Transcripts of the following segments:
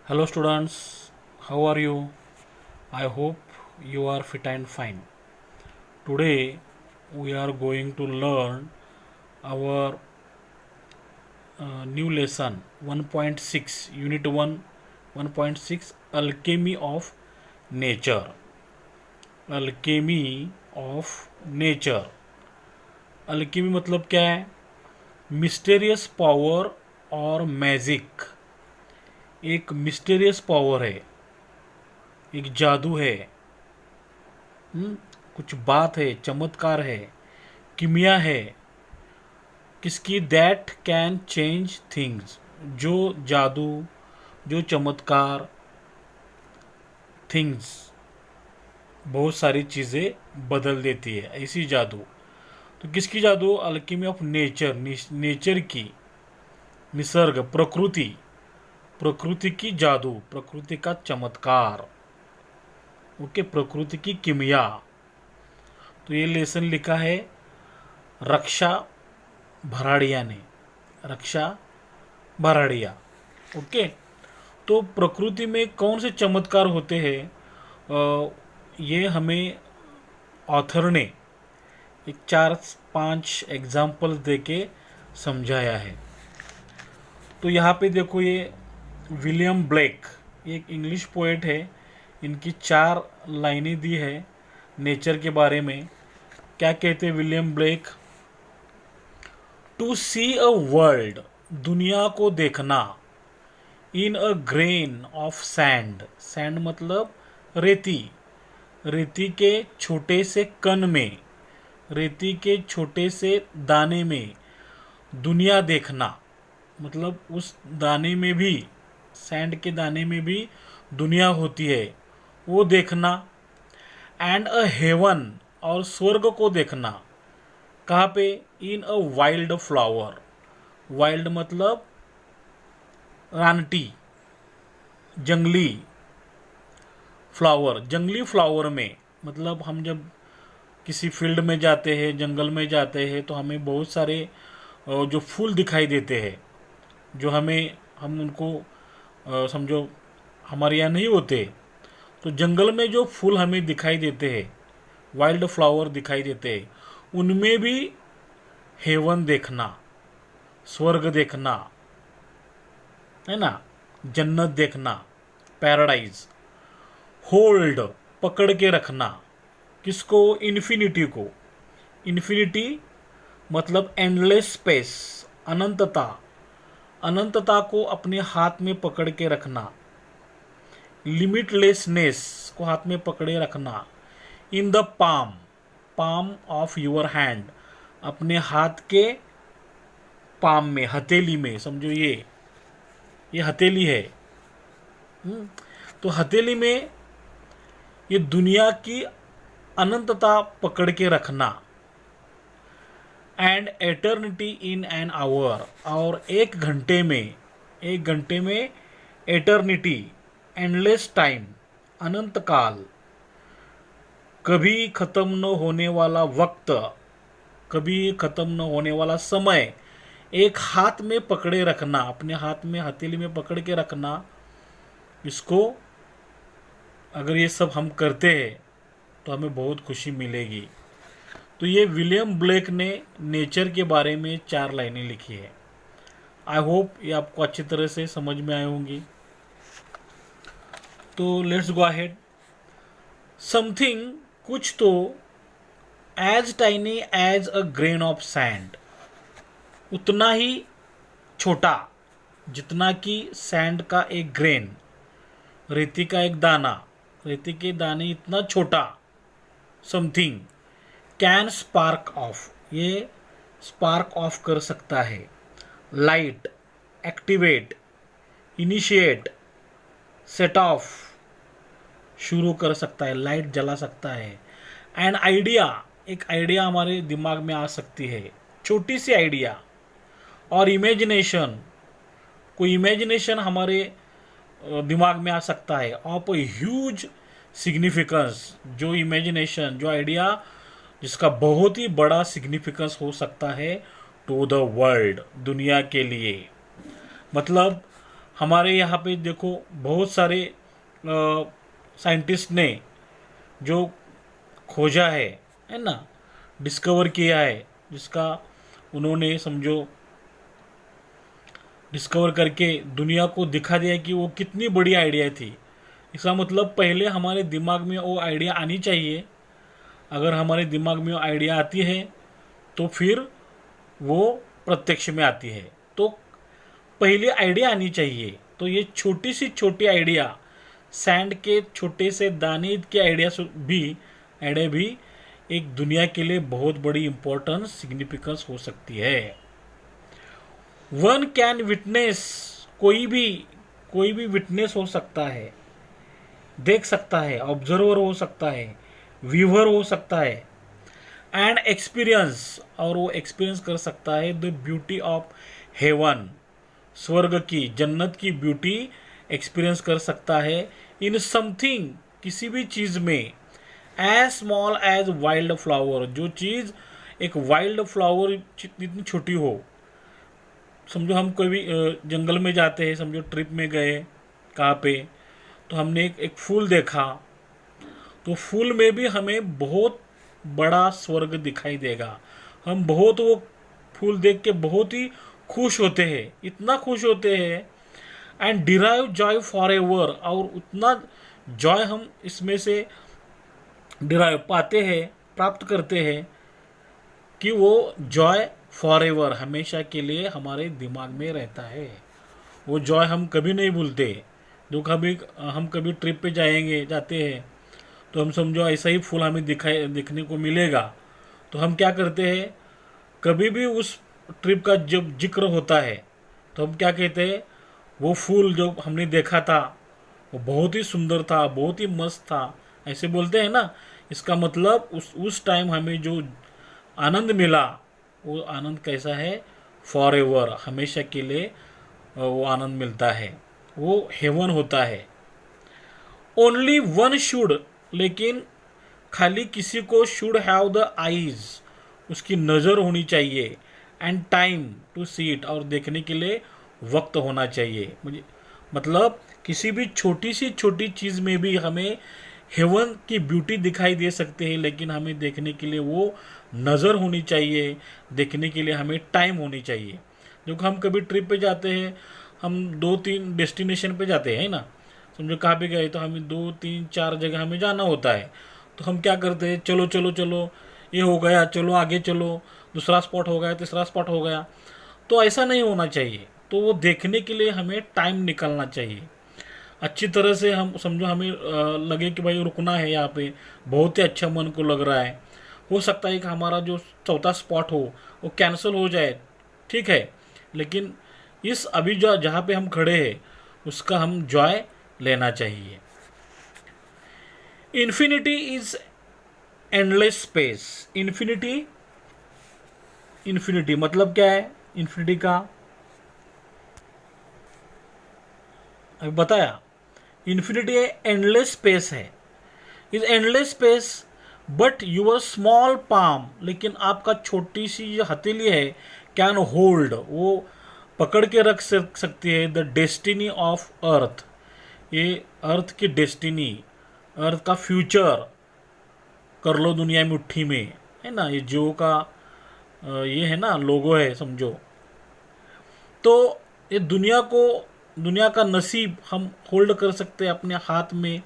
Hello students, how are you? I hope you are fit and fine. Today we are going to learn our new lesson 1.6 unit 1 1.6 alchemy of nature. Alchemy of nature. Alchemy मतलब क्या है? Mysterious power और magic. एक mysterious power है, एक जादू है, कुछ बात है, चमत्कार है, किमिया है. किसकी? That can change things. जो जादू, जो चमत्कार, थिंग्स, बहुत सारी चीज़ें बदल देती है, ऐसी जादू. तो किसकी जादू? अल्कीमी ऑफ नेचर. नेचर की, निसर्ग, प्रकृति, प्रकृति की जादू, प्रकृति का चमत्कार. ओके, प्रकृति की किमिया. तो ये लेसन लिखा है रक्षा भराड़िया ने. रक्षा भराड़िया. ओके. तो प्रकृति में कौन से चमत्कार होते हैं, ये हमें ऑथर ने एक 4-5 एग्जाम्पल देके समझाया है. तो यहाँ पे देखो, ये विलियम ब्लेक, एक इंग्लिश पोएट है. इनकी 4 लाइनें दी है नेचर के बारे में. क्या कहते हैं William Blake? To see a world, दुनिया को देखना, in a grain of sand. Sand मतलब रेती. रेती के छोटे से कण में, रेती के छोटे से दाने में दुनिया देखना. मतलब उस दाने में भी, सैंड के दाने में भी दुनिया होती है, वो देखना. एंड अ हेवन, और स्वर्ग को देखना. कहाँ पे? इन अ वाइल्ड फ्लावर. वाइल्ड मतलब रानटी, जंगली फ्लावर. जंगली फ्लावर में मतलब हम जब किसी फील्ड में जाते हैं, जंगल में जाते हैं, तो हमें बहुत सारे जो फूल दिखाई देते हैं, जो हम उनको समझो हमारे यहाँ नहीं होते. तो जंगल में जो फूल हमें दिखाई देते हैं, वाइल्ड फ्लावर दिखाई देते हैं, उनमें भी हेवन देखना, स्वर्ग देखना, है ना, जन्नत देखना, पैराडाइज. होल्ड, पकड़ के रखना. किसको? इन्फिनिटी को. इन्फिनिटी मतलब एंडलेस स्पेस, अनंतता. अनंतता को अपने हाथ में पकड़ के रखना. लिमिटलेसनेस को हाथ में पकड़े रखना. In the palm, palm of your hand, अपने हाथ के पाम में, हथेली में. समझो ये हथेली है. तो हथेली में ये दुनिया की अनंतता पकड़ के रखना. And eternity in an hour, और एक घंटे में एटर्निटी, एंडलेस टाइम, अनंत काल, कभी खत्म न होने वाला वक्त, कभी खत्म न होने वाला समय, एक हाथ में पकड़े रखना, अपने हाथ में, हथेली में पकड़ के रखना. इसको अगर ये सब हम करते हैं तो हमें बहुत खुशी मिलेगी. तो ये विलियम ब्लेक ने नेचर के बारे में 4 लाइनें लिखी है. आई होप ये आपको अच्छी तरह से समझ में आई होंगी. तो लेट्स गो अहेड. समथिंग, कुछ तो, as tiny as a grain of sand, उतना ही छोटा जितना कि सैंड का एक ग्रेन, रेती का एक दाना, रेती के दाने इतना छोटा. समथिंग कैन स्पार्क ऑफ, ये स्पार्क ऑफ कर सकता है. Light, activate, initiate, set of, शुरू कर सकता है, लाइट जला सकता है. एंड आइडिया, एक आइडिया हमारे दिमाग में आ सकती है, छोटी सी आइडिया. और इमेजिनेशन, कोई इमेजिनेशन हमारे दिमाग में आ सकता है. ऑफ अ ह्यूज सिग्निफिकेंस, जो इमेजिनेशन, जो आइडिया जिसका बहुत ही बड़ा सिग्निफिकेंस हो सकता है टू द वर्ल्ड, दुनिया के लिए. मतलब हमारे यहाँ पे देखो बहुत सारे साइंटिस्ट ने जो खोजा है ना, डिस्कवर किया है, जिसका उन्होंने समझो डिस्कवर करके दुनिया को दिखा दिया कि वो कितनी बड़ी आइडिया थी। इसका मतलब पहले हमारे दिमाग में वो आइडिया आनी चाहिए। अगर हमारे दिमाग में वो आइडिया आती है तो फिर वो प्रत्यक्ष में आती है। तो पहले आइडिया आनी चाहिए। तो ये छोटी सी छोटी आइडिया, सैंड के छोटे से दाने के आइडिया भी एक दुनिया के लिए बहुत बड़ी इंपॉर्टेंस सिग्निफिकेंस हो सकती है। वन कैन विटनेस, कोई भी विटनेस हो सकता है, देख सकता है, ऑब्जर्वर हो सकता है, व्यूअर हो सकता है, एंड एक्सपीरियंस, और वो एक्सपीरियंस कर सकता है द ब्यूटी ऑफ हेवन, स्वर्ग की, जन्नत की ब्यूटी एक्सपीरियंस कर सकता है इन समथिंग, किसी भी चीज़ में, as small as wild flower, जो चीज़ एक वाइल्ड फ्लावर जितनी छोटी हो। समझो हम कोई भी जंगल में जाते हैं, समझो ट्रिप में गए कहाँ पे, तो हमने एक फूल देखा, तो फूल में भी हमें बहुत बड़ा स्वर्ग दिखाई देगा। हम बहुत वो फूल देख के बहुत ही खुश होते हैं, इतना खुश होते हैं, and derive Joy for ever, और उतना जॉय हम इसमें से डिराइव पाते हैं, प्राप्त करते हैं कि वो जॉय फॉर एवर, हमेशा के लिए हमारे दिमाग में रहता है। वो जॉय हम कभी नहीं भूलते। जो कभी हम कभी ट्रिप पे जाते हैं तो हम समझो ऐसा ही फूल हमें दिखने को मिलेगा, तो हम क्या करते हैं, कभी भी उस ट्रिप का जब जिक्र होता है तो हम क्या कहते हैं, वो फूल जो हमने देखा था वो बहुत ही सुंदर था, बहुत ही मस्त था, ऐसे बोलते हैं ना। इसका मतलब उस टाइम हमें जो आनंद मिला, वो आनंद कैसा है, फॉर एवर, हमेशा के लिए वो आनंद मिलता है, वो हेवन होता है। ओनली वन शुड, लेकिन खाली किसी को शुड हैव द आईज, उसकी नज़र होनी चाहिए, and time to see it, और देखने के लिए वक्त होना चाहिए। मुझे मतलब किसी भी छोटी सी छोटी चीज़ में भी हमें हेवन की ब्यूटी दिखाई दे सकते हैं, लेकिन हमें देखने के लिए वो नज़र होनी चाहिए, देखने के लिए हमें टाइम होनी चाहिए। जो हम कभी ट्रिप पे जाते हैं, हम 2-3 डेस्टिनेशन पे जाते हैं ना, समझो कहाँ पे गए तो हमें 2-3-4 जगह हमें जाना होता है, तो हम क्या करते हैं, चलो चलो चलो, ये हो गया, चलो आगे चलो, दूसरा स्पॉट हो गया, तीसरा स्पॉट हो गया। तो ऐसा नहीं होना चाहिए। तो वो देखने के लिए हमें टाइम निकालना चाहिए अच्छी तरह से। हम समझो हमें लगे कि भाई रुकना है यहाँ पे, बहुत ही अच्छा मन को लग रहा है, हो सकता है कि हमारा जो चौथा स्पॉट हो वो कैंसिल हो जाए, ठीक है, लेकिन इस अभी जो जहाँ पे हम खड़े हैं उसका हम जॉय लेना चाहिए। Infinity is endless space. Infinity मतलब क्या है, इन्फिनिटी का अभी बताया। इन्फिनिटी एंडलेस स्पेस है, is endless space, but your small palm, लेकिन आपका छोटी सी जो हथेली है, कैन होल्ड, वो पकड़ के रख सकती है द डेस्टिनी ऑफ अर्थ, ये अर्थ की डेस्टिनी, अर्थ का फ्यूचर कर लो दुनिया में मुट्ठी में, है ना। ये जियो का ये है ना लोगो है समझो। तो ये दुनिया का नसीब हम होल्ड कर सकते हैं अपने हाथ में,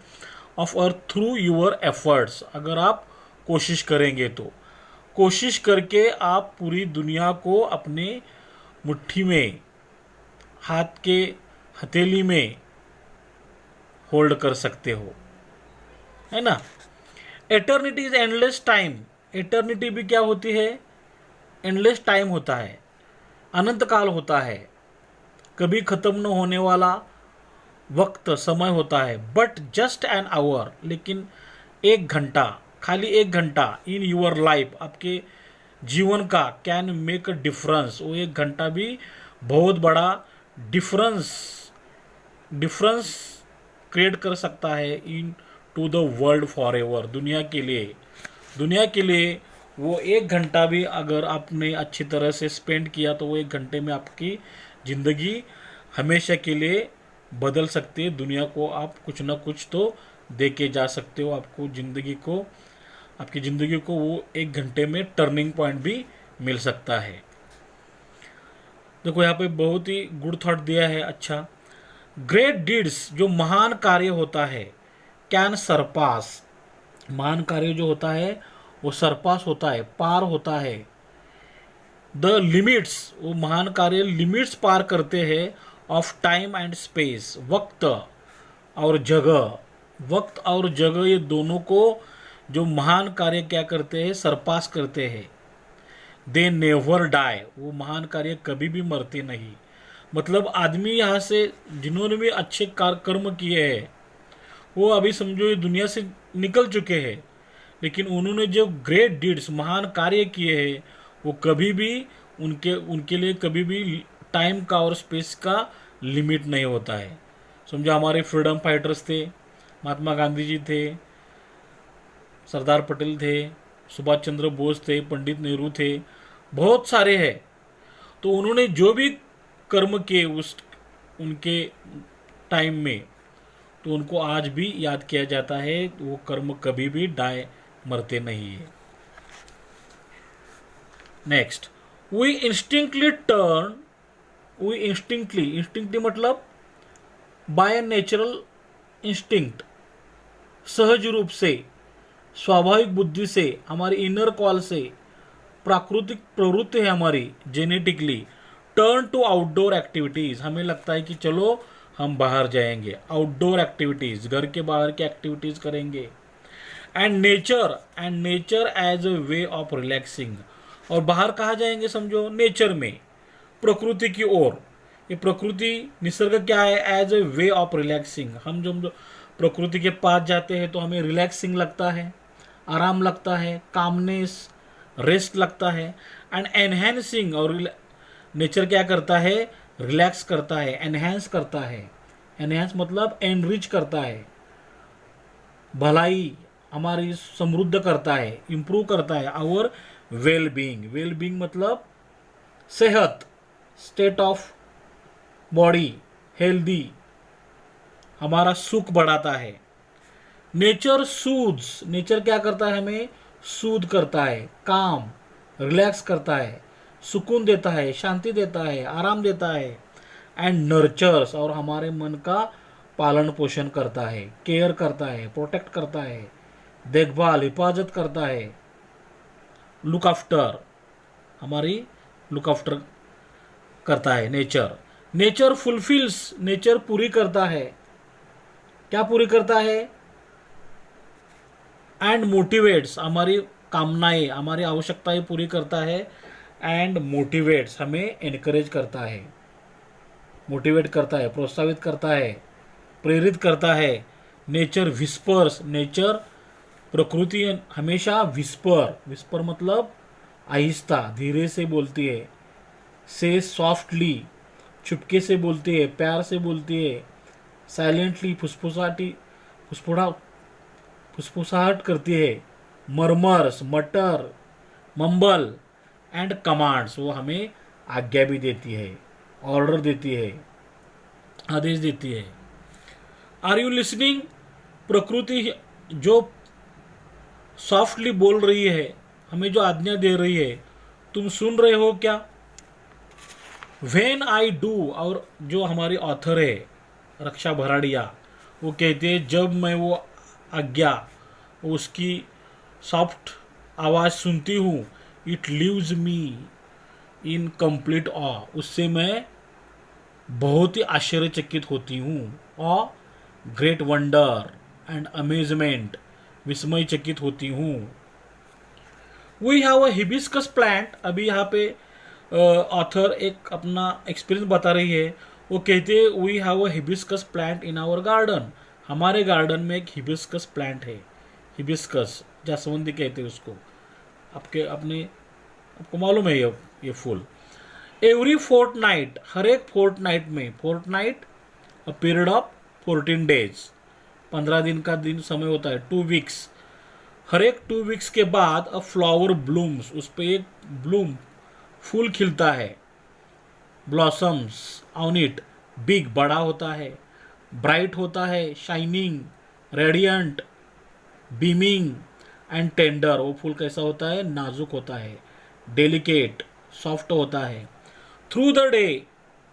of earth through your efforts, अगर आप कोशिश करेंगे तो। कोशिश करके आप पूरी दुनिया को अपने मुट्ठी में, हाथ के हथेली में होल्ड कर सकते हो, है ना। Eternity is endless time. Eternity भी क्या होती है, एंडलेस टाइम होता है, अनंत काल होता है, कभी ख़त्म न होने वाला वक्त समय होता है। बट जस्ट एन आवर, लेकिन एक घंटा, खाली एक घंटा इन यूर लाइफ, आपके जीवन का, कैन मेक अ डिफरेंस, वो एक घंटा भी बहुत बड़ा डिफरेंस क्रिएट कर सकता है into the world forever, दुनिया के लिए वो एक घंटा भी अगर आपने अच्छी तरह से स्पेंड किया तो वो एक घंटे में आपकी ज़िंदगी हमेशा के लिए बदल सकते हैं, दुनिया को आप कुछ ना कुछ तो दे के जा सकते हो, आपको ज़िंदगी को, आपकी ज़िंदगी को वो 1 घंटे में टर्निंग पॉइंट भी मिल सकता है। देखो यहाँ पे बहुत ही गुड थॉट दिया है। अच्छा, ग्रेट डीड्स, जो महान कार्य होता है, कैन सरपास, महान कार्य जो होता है वो सरपास होता है, पार होता है, द लिमिट्स, वो महान कार्य लिमिट्स पार करते हैं, ऑफ टाइम एंड स्पेस, वक्त और जगह, वक्त और जगह ये दोनों को जो महान कार्य क्या करते हैं, सरपास करते हैं। दे नेवर डाई, वो महान कार्य कभी भी मरते नहीं। मतलब आदमी यहाँ से जिन्होंने भी अच्छे कर्म किए हैं वो अभी समझो ये दुनिया से निकल चुके हैं, लेकिन उन्होंने जो ग्रेट डीड्स, महान कार्य किए हैं, वो कभी भी उनके उनके लिए कभी भी टाइम का और स्पेस का लिमिट नहीं होता है। समझो हमारे फ्रीडम फाइटर्स थे, महात्मा गांधी जी थे, सरदार पटेल थे, सुभाष चंद्र बोस थे, पंडित नेहरू थे, बहुत सारे हैं। तो उन्होंने जो भी कर्म किए उस उनके टाइम में, तो उनको आज भी याद किया जाता है, वो कर्म कभी भी डाय मरते नहीं है। नेक्स्ट, वी इंस्टिंक्टली टर्न, वी इंस्टिंक्टली मतलब बाय नेचुरल इंस्टिंक्ट, सहज रूप से, स्वाभाविक बुद्धि से, हमारी इनर कॉल से, प्राकृतिक प्रवृत्ति है हमारी genetically, turn to outdoor activities, हमें लगता है कि चलो हम बाहर जाएंगे, आउटडोर एक्टिविटीज़, घर के बाहर की एक्टिविटीज़ करेंगे। And nature as a way of relaxing, और बाहर कहाँ जाएंगे, समझो नेचर में, प्रकृति की ओर। ये प्रकृति निसर्ग क्या है, as a way of relaxing, हम जो प्रकृति के पास जाते हैं तो हमें रिलैक्सिंग लगता है, आराम लगता है, कामनेस, रेस्ट लगता है। एंड एनहेंसिंग, और नेचर क्या करता है, रिलैक्स करता है, एनहेंस करता है, एनहेंस मतलब एनरिच करता है, भलाई हमारी समृद्ध करता है, इम्प्रूव करता है आवर वेल बीइंग मतलब सेहत, स्टेट ऑफ बॉडी हेल्दी, हमारा सुख बढ़ाता है। नेचर सूद्स, नेचर क्या करता है, हमें सूद करता है, काम, रिलैक्स करता है, सुकून देता है, शांति देता है, आराम देता है। एंड नर्चर्स, और हमारे मन का पालन पोषण करता है, केयर करता है, प्रोटेक्ट करता है, देखभाल, हिफाजत करता है, लुक आफ्टर, हमारी लुक आफ्टर करता है नेचर। नेचर फुलफिल्स, नेचर पूरी करता है, क्या पूरी करता है, एंड मोटिवेट्स, हमारी कामनाएं, हमारी आवश्यकताएं पूरी करता है। एंड मोटिवेट्स, हमें एनकरेज करता है, मोटिवेट करता है, प्रोत्साहित करता है, प्रेरित करता है। नेचर विस्पर्स, नेचर प्रकृति हमेशा विस्पर मतलब आहिस्ता, धीरे से बोलती है, से सॉफ्टली, चुपके से बोलती है, प्यार से बोलती है, साइलेंटली, फुसफुसाहट करती है, मरमर्स, मटर, मंबल एंड कमांड्स, वो हमें आज्ञा भी देती है, ऑर्डर देती है, आदेश देती है। आर यू लिसनिंग, प्रकृति जो सॉफ्टली बोल रही है, हमें जो आज्ञा दे रही है, तुम सुन रहे हो क्या। व्हेन आई डू, और जो हमारे ऑथर है रक्षा भराड़िया, वो कहते हैं जब मैं वो आज्ञा, उसकी सॉफ्ट आवाज़ सुनती हूँ, it leaves me in complete awe, उससे मैं बहुत ही आश्चर्यचकित होती हूँ, और ग्रेट वंडर एंड अमेजमेंट, विस्मयचकित होती हूँ। We have a hibiscus plant, अभी यहाँ पे ऑथर एक अपना एक्सपीरियंस बता रही है। वो कहते हैं we have a hibiscus plant in our garden, हमारे गार्डन में एक हिबिस्कस प्लांट है, हिबिस्कस जास्वंदी कहते हैं उसको, आपको मालूम है ये फूल। एवरी फोर्टनाइट, हर एक फोर्टनाइट में, fortnight a period of 14 days, 15 दिन का समय होता है, 2 weeks, हर एक 2 weeks के बाद अ फ्लावर ब्लूम्स, उस पर एक ब्लूम, फूल खिलता है, ब्लॉसम्स ऑन इट, बिग, बड़ा होता है, ब्राइट होता है, shining, radiant, beaming and tender. वो फूल कैसा होता है? नाजुक होता है, डेलिकेट, सॉफ्ट होता है। थ्रू द डे,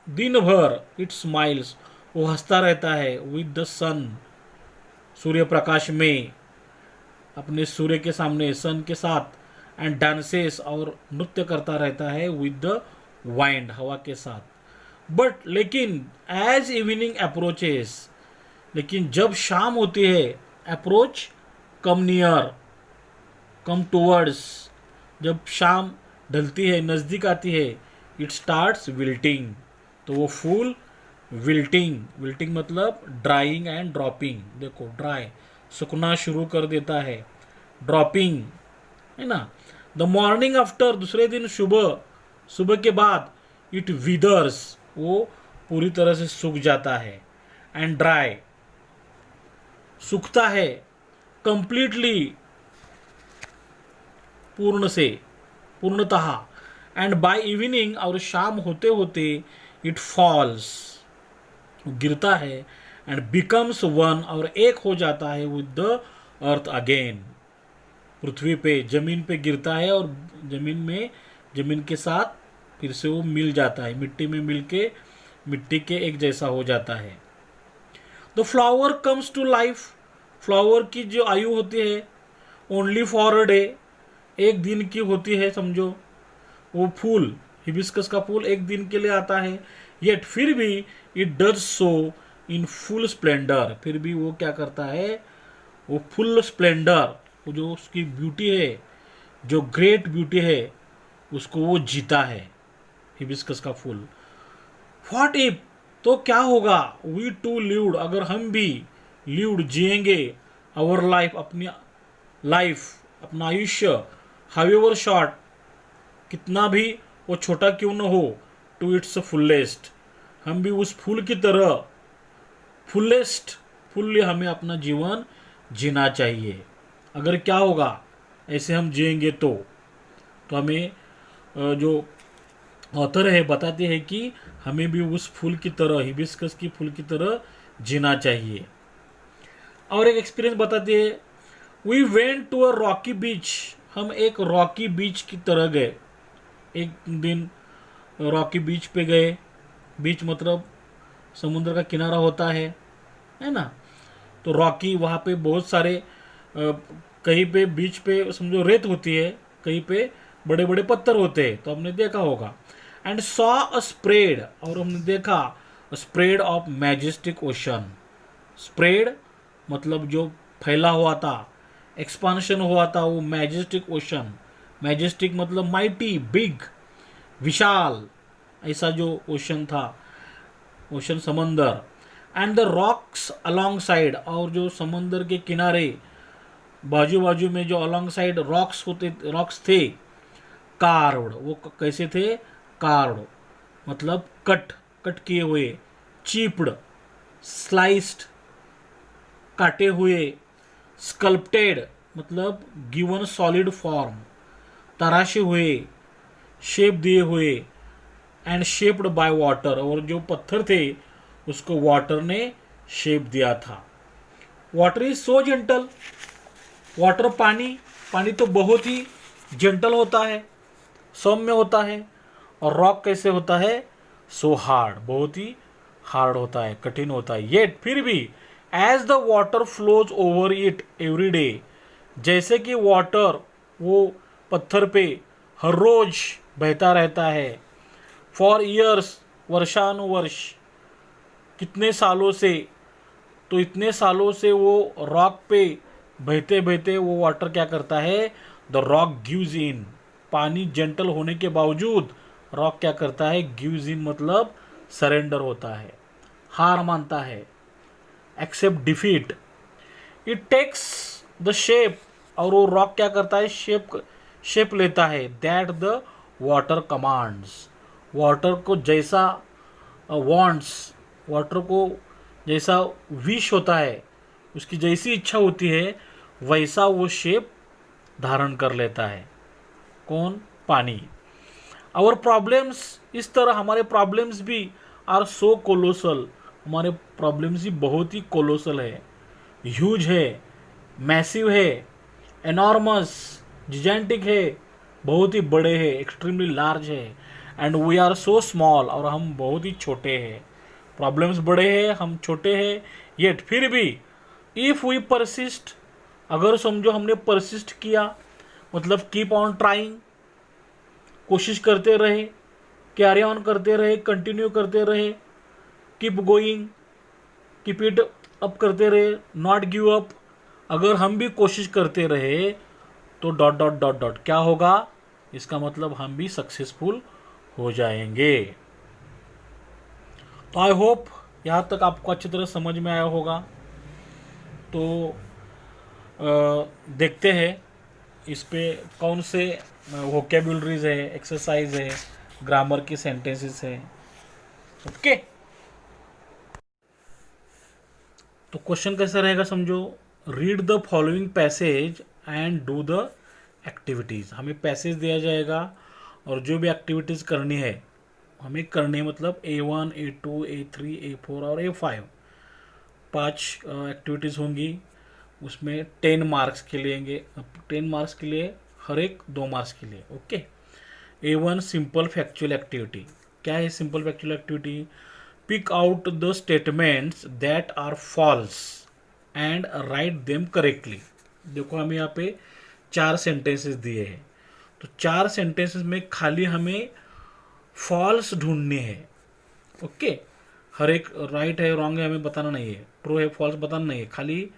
दिन भर, इट स्माइल्स, वो हंसता रहता है, विद द सन, सूर्य प्रकाश में, अपने सूर्य के सामने, सन के साथ, एंड डांसेस, और नृत्य करता रहता है, विद द वाइंड, हवा के साथ। बट लेकिन एज इवनिंग अप्रोचेस, लेकिन जब शाम होती है, approach, come near, come towards, जब शाम ढलती है, नज़दीक आती है, इट स्टार्ट्स विल्टिंग, तो वो फूल विल्टिंग, विल्टिंग मतलब ड्राइंग एंड ड्रॉपिंग, देखो ड्राई, सूखना शुरू कर देता है, ड्रॉपिंग, है ना। द मॉर्निंग आफ्टर, दूसरे दिन सुबह, सुबह के बाद, इट विदर्स, वो पूरी तरह से सूख जाता है, एंड ड्राई, सूखता है, कंप्लीटली, पूर्ण से, पूर्णतः, एंड बाय इवनिंग, और शाम होते होते, इट फॉल्स, गिरता है, एंड बिकम्स वन, और एक हो जाता है, विद द अर्थ अगेन, पृथ्वी पे, जमीन पे गिरता है, और जमीन में, जमीन के साथ फिर से वो मिल जाता है, मिट्टी में मिलके मिट्टी के एक जैसा हो जाता है। The flower comes to life, flower की जो आयु होती है, ओनली फॉर अ डे, एक दिन की होती है, समझो। वो फूल, हिबिस्कस का फूल एक दिन के लिए आता है, येट फिर भी it does so in full Splendor, फिर भी वो क्या करता है, वो फुल स्प्लेंडर, वो जो उसकी ब्यूटी है, जो ग्रेट ब्यूटी है, उसको वो जीता है, हिबिस्कस का फूल। व्हाट इफ, तो क्या होगा, वी टू लिव्ड, अगर हम भी, लिव्ड, जिएंगे, आवर लाइफ, अपनी लाइफ, अपना आयुष्य, हाउएवर शॉर्ट, कितना भी वो छोटा क्यों न हो, टू इट्स फुलेस्ट, हम भी उस फूल की तरह फुलेस्ट, फुल्ली हमें अपना जीवन जीना चाहिए। अगर क्या होगा, ऐसे हम जिएंगे तो हमें जो ऑथर है बताते हैं कि हमें भी उस फूल की तरह, हिबिस्कस की फूल की तरह जीना चाहिए। और एक एक्सपीरियंस बताते हैं, we went to a rocky beach, हम एक रॉकी बीच की तरह गए, एक दिन रॉकी बीच पे गए, बीच मतलब समुद्र का किनारा होता है ना। तो रॉकी, वहाँ पे बहुत सारे कहीं पे बीच पे समझो रेत होती है, कहीं पे बड़े बड़े पत्थर होते हैं, तो हमने देखा होगा। एंड सॉ अ स्प्रेड, और हमने देखा spread of majestic ocean, spread मतलब जो फैला हुआ था, एक्सपांशन हुआ था, वो मैजेस्टिक ओशन, मैजेस्टिक मतलब माइटी, बिग, विशाल, ऐसा जो ओशन था, ओशन समंदर। And the rocks along side, और जो समंदर के किनारे बाजू बाजू में जो अलॉन्ग साइड रॉक्स होते, रॉक्स थे, कार्व्ड, वो कैसे थे, कार्व्ड मतलब कट, कट किए हुए, चीप्ड, स्लाइस्ड, काटे हुए, स्कल्प्टेड मतलब गिवन सॉलिड फॉर्म, तराशे हुए, शेप दिए हुए, एंड शेप्ड बाय वाटर, और जो पत्थर थे उसको वाटर ने शेप दिया था। Water is so gentle, water पानी, पानी तो बहुत ही जेंटल होता है, सौम्य होता है। और रॉक कैसे होता है, सो हार्ड, बहुत ही हार्ड होता है, कठिन होता है। येट फिर भी, as the water flows over it every day, जैसे कि वाटर वो पत्थर पे हर रोज बहता रहता है, फॉर ईयर्स, वर्षानुवर्ष, कितने सालों से, तो इतने सालों से वो रॉक पे बहते बहते वो वाटर क्या करता है, द रॉक गिव्स इन, पानी जेंटल होने के बावजूद रॉक क्या करता है, गिव्स इन मतलब सरेंडर होता है, हार मानता है, accept defeat. It takes the shape, और वो रॉक क्या करता है, शेप लेता है, that the water commands, water को जैसा वांट्स, वाटर को जैसा विश होता है, उसकी जैसी इच्छा होती है, वैसा वो शेप धारण कर लेता है। कौन, पानी। आवर प्रॉब्लम्स, इस तरह हमारे प्रॉब्लम्स भी आर सो कोलोसल, हमारे प्रॉब्लम्स ही बहुत ही कोलोसल है, ह्यूज है, मैसिव है, एनॉर्मस, जिजेंटिक है, बहुत ही बड़े हैं, एक्सट्रीमली लार्ज है, and we are so small, और हम बहुत ही छोटे हैं। प्रॉब्लम्स बड़े हैं, हम छोटे हैं, येट फिर भी इफ वी परसिस्ट, अगर समझो हमने परसिस्ट किया, मतलब कीप ऑन ट्राइंग, कोशिश करते रहे, कैरी ऑन करते रहे, कंटिन्यू करते रहे, keep going, keep it up करते रहे, नॉट गिव अप, अगर हम भी कोशिश करते रहे तो डॉट डॉट डॉट डॉट क्या होगा, इसका मतलब हम भी सक्सेसफुल हो जाएंगे। तो आई होप यहाँ तक आपको अच्छी तरह समझ में आया होगा। तो देखते हैं इस पे कौन से वोकेबुलरीज है, एक्सरसाइज है, ग्रामर की सेंटेंसेस है। ओके, तो क्वेश्चन कैसा रहेगा समझो, read the following passage and do the activities. हमें पैसेज दिया जाएगा और जो भी एक्टिविटीज़ करनी है हमें करनी है, मतलब A1, A2, A3, A4 और A5, 5 एक्टिविटीज़ होंगी। उसमें 10 मार्क्स के लिए, 10 मार्क्स के लिए, हर एक 2 मार्क्स के लिए। Okay, A1 simple factual activity. क्या है simple factual activity? Pick out the statements that are false and write them correctly. देखो हमें यहाँ पे 4 सेंटेंसेस दिए हैं, तो 4 सेंटेंसेस में खाली हमें फॉल्स ढूंढने हैं। ओके, हर एक राइट है रॉन्ग है हमें बताना नहीं है, ट्रू है फॉल्स बताना नहीं है, खाली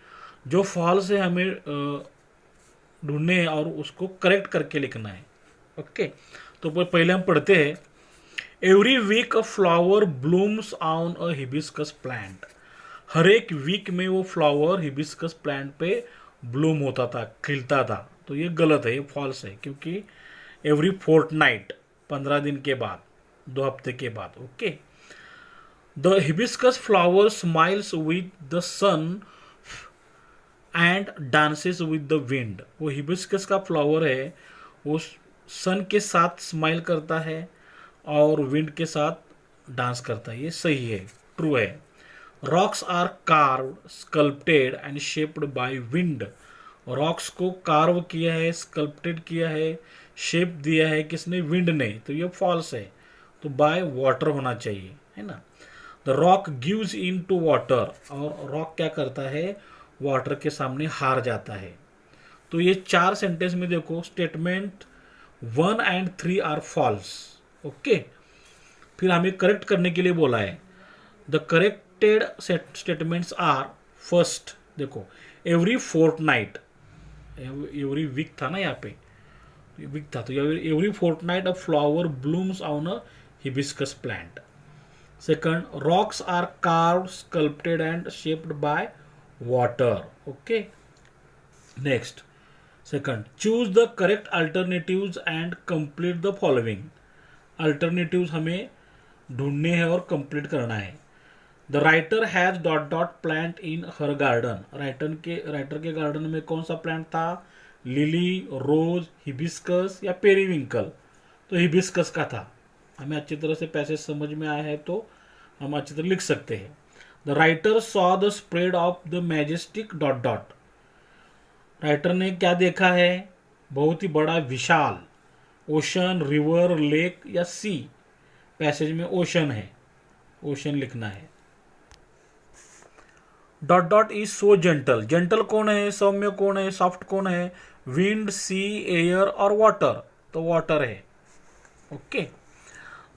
जो फॉल्स है हमें ढूंढने हैं और उसको करेक्ट करके लिखना है। ओके, तो पहले हम पढ़ते हैं, every week a flower blooms on a hibiscus plant. हर एक वीक में वो फ्लावर हिबिस्कस प्लांट पे ब्लूम होता था, खिलता था। तो ये गलत है, ये फॉल्स है, क्योंकि एवरी फोर्टनाइट, 15 दिन के बाद, 2 हफ्ते के बाद। Okay, the hibiscus flower smiles with the sun and dances with the wind. वो हिबिस्कस का फ्लावर है, वो सन के साथ स्माइल करता है और विंड के साथ डांस करता है। ये सही है, ट्रू है। Rocks are carve, sculpted and shaped by wind. Rocks को कार्व किया है, स्कल्प्टेड किया है, शेप दिया है किसने? विंड ने। तो ये फॉल्स है, तो बाय वाटर होना चाहिए, है ना। The rock gives in to water, और रॉक क्या करता है? वाटर के सामने हार जाता है। तो ये 4 सेंटेंस में देखो, statement 1 and 3 are false. Okay, फिर हमें करेक्ट करने के लिए बोला है। The corrected statements are, first देखो, एवरी फोर्टनाइट, एवरी वीक था ना यहाँ पे, वीक था, तो every fortnight a flower blooms on a hibiscus plant. Second, rocks are carved, sculpted and shaped by water. Okay, next, second, choose the correct alternatives and complete the following. Alternatives हमें ढूंढने हैं और complete करना है। The writer has dot dot plant in her garden. Writer के garden में कौन सा प्लांट था? लिली, रोज, हिबिस्कस या पेरीविंकल? तो हिबिस्कस का था। हमें अच्छी तरह से पैसेज समझ में आया है तो हम अच्छी तरह लिख सकते हैं। The writer saw the spread of the majestic dot dot. Writer ने क्या देखा है? बहुत ही बड़ा, विशाल, ओशन, रिवर, लेक या सी? पैसेज में ओशन है, ओशन लिखना है। Dot dot is so gentle. Gentle कौन है? सौम्य कौन है? सॉफ्ट कौन है? विंड, सी, एयर और वाटर? तो वाटर है। Okay,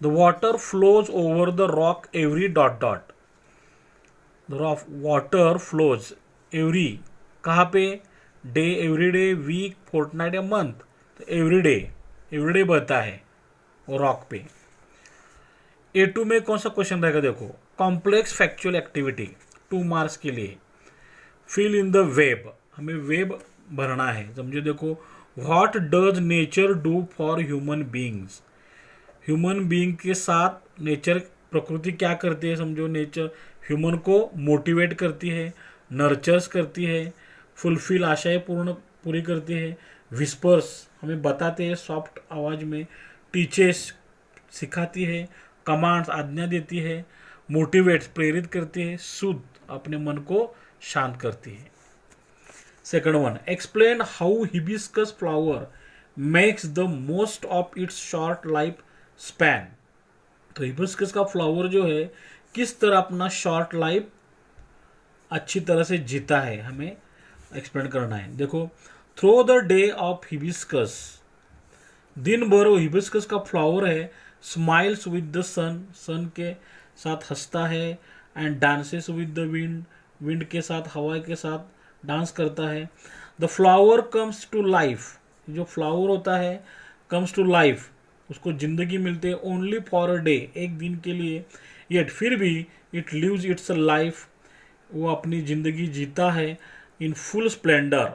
the water flows over the rock every dot dot. The water flows every, कहाँ पे? Day, every day, week, fortnight या मंथ? तो एवरी डे बहता है वो रॉक पे। A2 में कौन सा क्वेश्चन रहेगा? देखो, कॉम्प्लेक्स फैक्चुअल एक्टिविटी, 2 मार्क्स के लिए। फिल इन द वेब, हमें वेब भरना है। समझो, देखो, what does nature do for human beings. Human being के साथ नेचर, प्रकृति क्या करती है? समझो, नेचर ह्यूमन को मोटिवेट करती है, नर्चर्स करती है, फुलफिल, आशाएं पूरी करती है, विस्पर्स हमें बताते हैं सॉफ्ट आवाज में, टीचर्स सिखाती है, कमांड्स आज्ञा देती है, मोटिवेट्स प्रेरित करती है, सूद अपने मन को शांत करती है। Second one, explain how hibiscus flower makes the most of its short life span. तो हिबिस्कस का फ्लावर जो है किस तरह अपना शॉर्ट लाइफ अच्छी तरह से जीता है, हमें एक्सप्लेन करना है। देखो, through the day of hibiscus, दिन भर वो हिबिस्कस का फ्लावर है, smiles with the sun, sun के साथ हंसता है, and dances with the wind, wind के साथ, हवा के साथ डांस करता है। The flower comes to life, जो फ्लावर होता है कम्स टू लाइफ, उसको जिंदगी मिलती है ओनली फॉर अ डे, एक दिन के लिए, येट फिर भी इट लिव्स इट्स लाइफ, वो अपनी जिंदगी जीता है इन फुल स्प्लेंडर,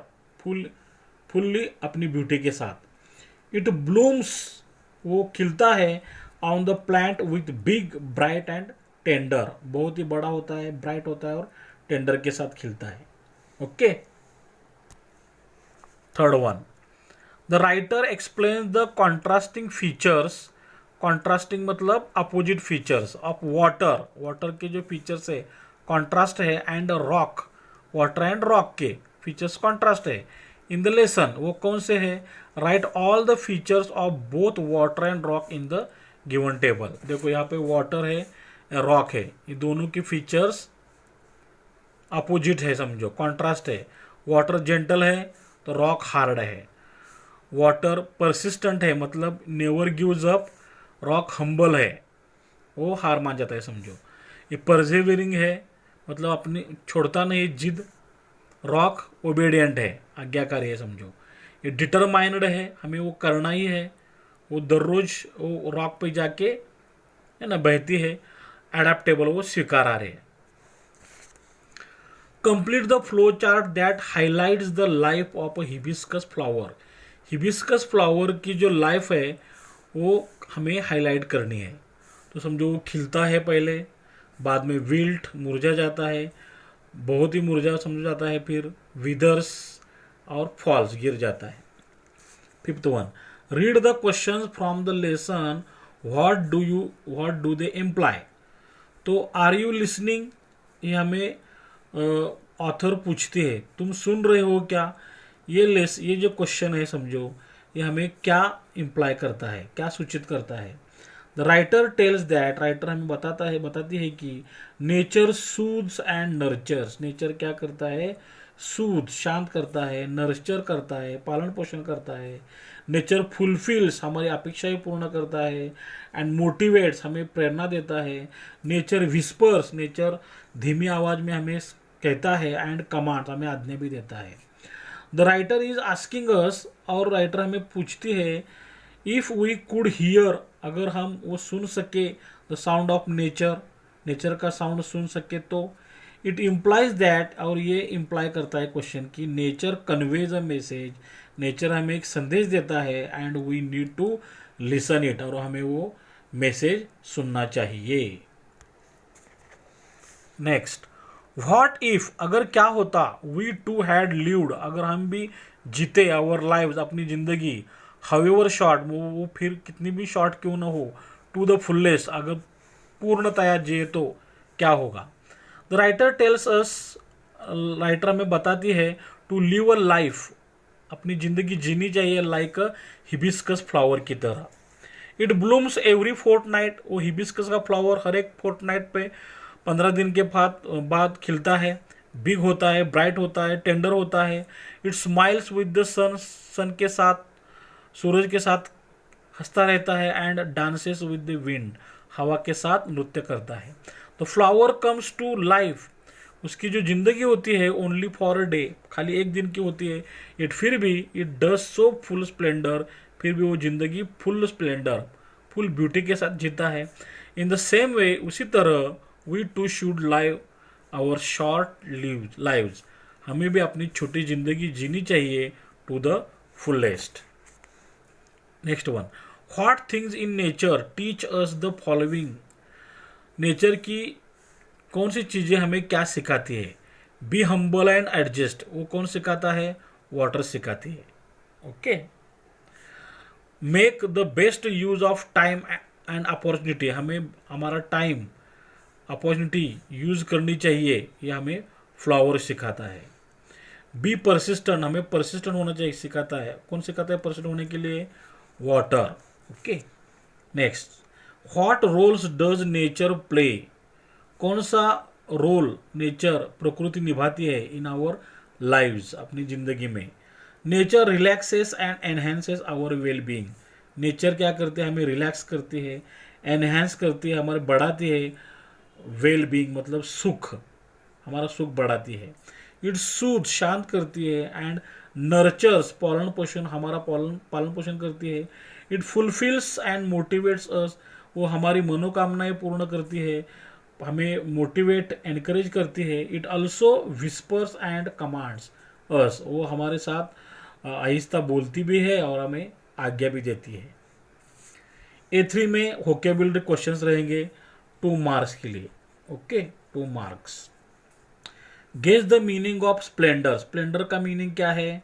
फुल्ली अपनी ब्यूटी के साथ। इट ब्लूम्स, वो खिलता है on the plant with big bright and tender, बहुत ही बड़ा होता है, ब्राइट होता है और टेंडर के साथ खिलता है। Okay. Third one, the writer explains the contrasting features, contrasting मतलब opposite features of water, water के जो फीचर्स है कॉन्ट्रास्ट है, and rock, water and rock के फीचर्स कॉन्ट्रास्ट है। इन द लेसन, वो कौन से है, right all the features of both water and rock in the given table. देखो यहाँ पे वाटर है, रॉक है, ये दोनों की फीचर्स अपोजिट है, समझो कॉन्ट्रास्ट है। वाटर जेंटल है तो रॉक हार्ड है। वाटर परसिस्टेंट है मतलब never gives up, rock humble है, वो हार मान जाता है, समझो। ये परसेवरिंग है मतलब अपनी छोड़ता नहीं जिद, रॉक ओबीडियंट है, आज्ञाकारी है, समझो। ये डिटरमाइंड है, हमें वो करना ही है, वो दररोज वो रॉक पे जाके है ना बहती है। एडेप्टेबल, वो स्वीकार आ रहे हैं। Complete the flow chart that highlights the life of a hibiscus flower, hibiscus flower की जो लाइफ है वो हमें हाईलाइट करनी है। तो समझो वो खिलता है पहले, बाद में विल्ट मुरझा जाता है, बहुत ही मुरझा समझ जाता है, फिर विदर्स और फॉल्स गिर जाता है। Fifth one, read the questions from the lesson, what do they imply. तो आर यू लिसनिंग, ये हमें ऑथर पूछती है, तुम सुन रहे हो क्या। ये जो क्वेश्चन है समझो, ये हमें क्या इम्प्लाई करता है, क्या सूचित करता है। The writer tells that, writer हमें बताती है कि nature soothes and nurtures, nature क्या करता है, सूद शांत करता है, नर्चर करता है पालन पोषण करता है। नेचर फुलफिल्स हमारी अपेक्षाएं पूर्ण करता है, एंड मोटिवेट्स हमें प्रेरणा देता है। नेचर विस्पर्स, नेचर धीमी आवाज में हमें कहता है, एंड कमांड्स हमें आज्ञा भी देता है। The writer is asking us, और राइटर हमें पूछती है, इफ वी कुड हियर, अगर हम वो सुन सके the sound of nature, nature का साउंड सुन सके तो। इट इम्प्लाइज दैट, और ये इम्प्लाई करता है क्वेश्चन की nature conveys a message, nature हमें एक संदेश देता है, and we need to listen it, और हमें वो मैसेज सुनना चाहिए। नेक्स्ट, व्हाट इफ, अगर क्या होता, वी टू हैड लिव्ड, अगर हम भी जीते आवर लाइव्स, अपनी जिंदगी, हाउएवर शॉर्ट, वो फिर कितनी भी शॉर्ट क्यों ना हो, टू द फुलेस्ट, अगर पूर्णतया जिए तो क्या होगा। The writer tells us, writer हमें बताती है, टू लिव अ लाइफ, अपनी जिंदगी जीनी चाहिए लाइक अ हिबिस्कस फ्लावर की तरह। इट ब्लूम्स एवरी फोर्टनाइट, वो हिबिस्कस का फ्लावर हर एक फोर्टनाइट पे 15 दिन के बाद खिलता है, बिग होता है, ब्राइट होता है, टेंडर होता है। It smiles with the sun, sun के साथ, सूरज के साथ हंसता रहता है, and dances with the wind, हवा के साथ नृत्य करता है। तो फ्लावर कम्स टू लाइफ, उसकी जो जिंदगी होती है ओनली फॉर अ डे, खाली एक दिन की होती है। इट फिर भी it does so full Splendor, फिर भी वो जिंदगी फुल स्प्लेंडर, फुल ब्यूटी के साथ जीता है। इन द सेम वे, उसी तरह we too should live our short lives, हमें भी अपनी छोटी जिंदगी जीनी चाहिए to the fullest. Next one, what things in nature teach us the following, nature की कौन सी चीज़ें हमें क्या सिखाती है। बी हम्बल एंड एडजस्ट, वो कौन सिखाता है, वाटर सिखाती है। Okay. Make the best use of time and opportunity, हमें हमारा टाइम अपॉर्चुनिटी यूज़ करनी चाहिए, ये हमें फ्लावर सिखाता है। बी परसिस्टेंट, हमें परसिस्टेंट होना चाहिए सिखाता है। कौन सिखाता है परसिस्टेंट होने के लिए? Water. Okay, next, what roles does nature play, कौन सा रोल नेचर प्रकृति निभाती है इन आवर लाइव्स, अपनी जिंदगी में? Nature relaxes and enhances our well being, nature क्या करती है? हमें रिलैक्स करती है, एनहेंस करती है, हमारे बढ़ाती है, वेल बीइंग मतलब सुख, हमारा सुख बढ़ाती है। इट सूद, शांत करती है, एंड नर्चर्स, पालन पोषण, हमारा पालन पोषण करती है। इट फुलफिल्स एंड मोटिवेट्स अस, वो हमारी मनोकामनाएं पूर्ण करती है, हमें मोटिवेट एनकरेज करती है। It also whispers and commands us, वो हमारे साथ आहिस्ता बोलती भी है और हमें आज्ञा भी देती है। A3 में वोकेबुलरी क्वेश्चंस रहेंगे 2 मार्क्स के लिए। Okay, 2 marks. Guess the meaning of splendour, splendour का मीनिंग क्या है?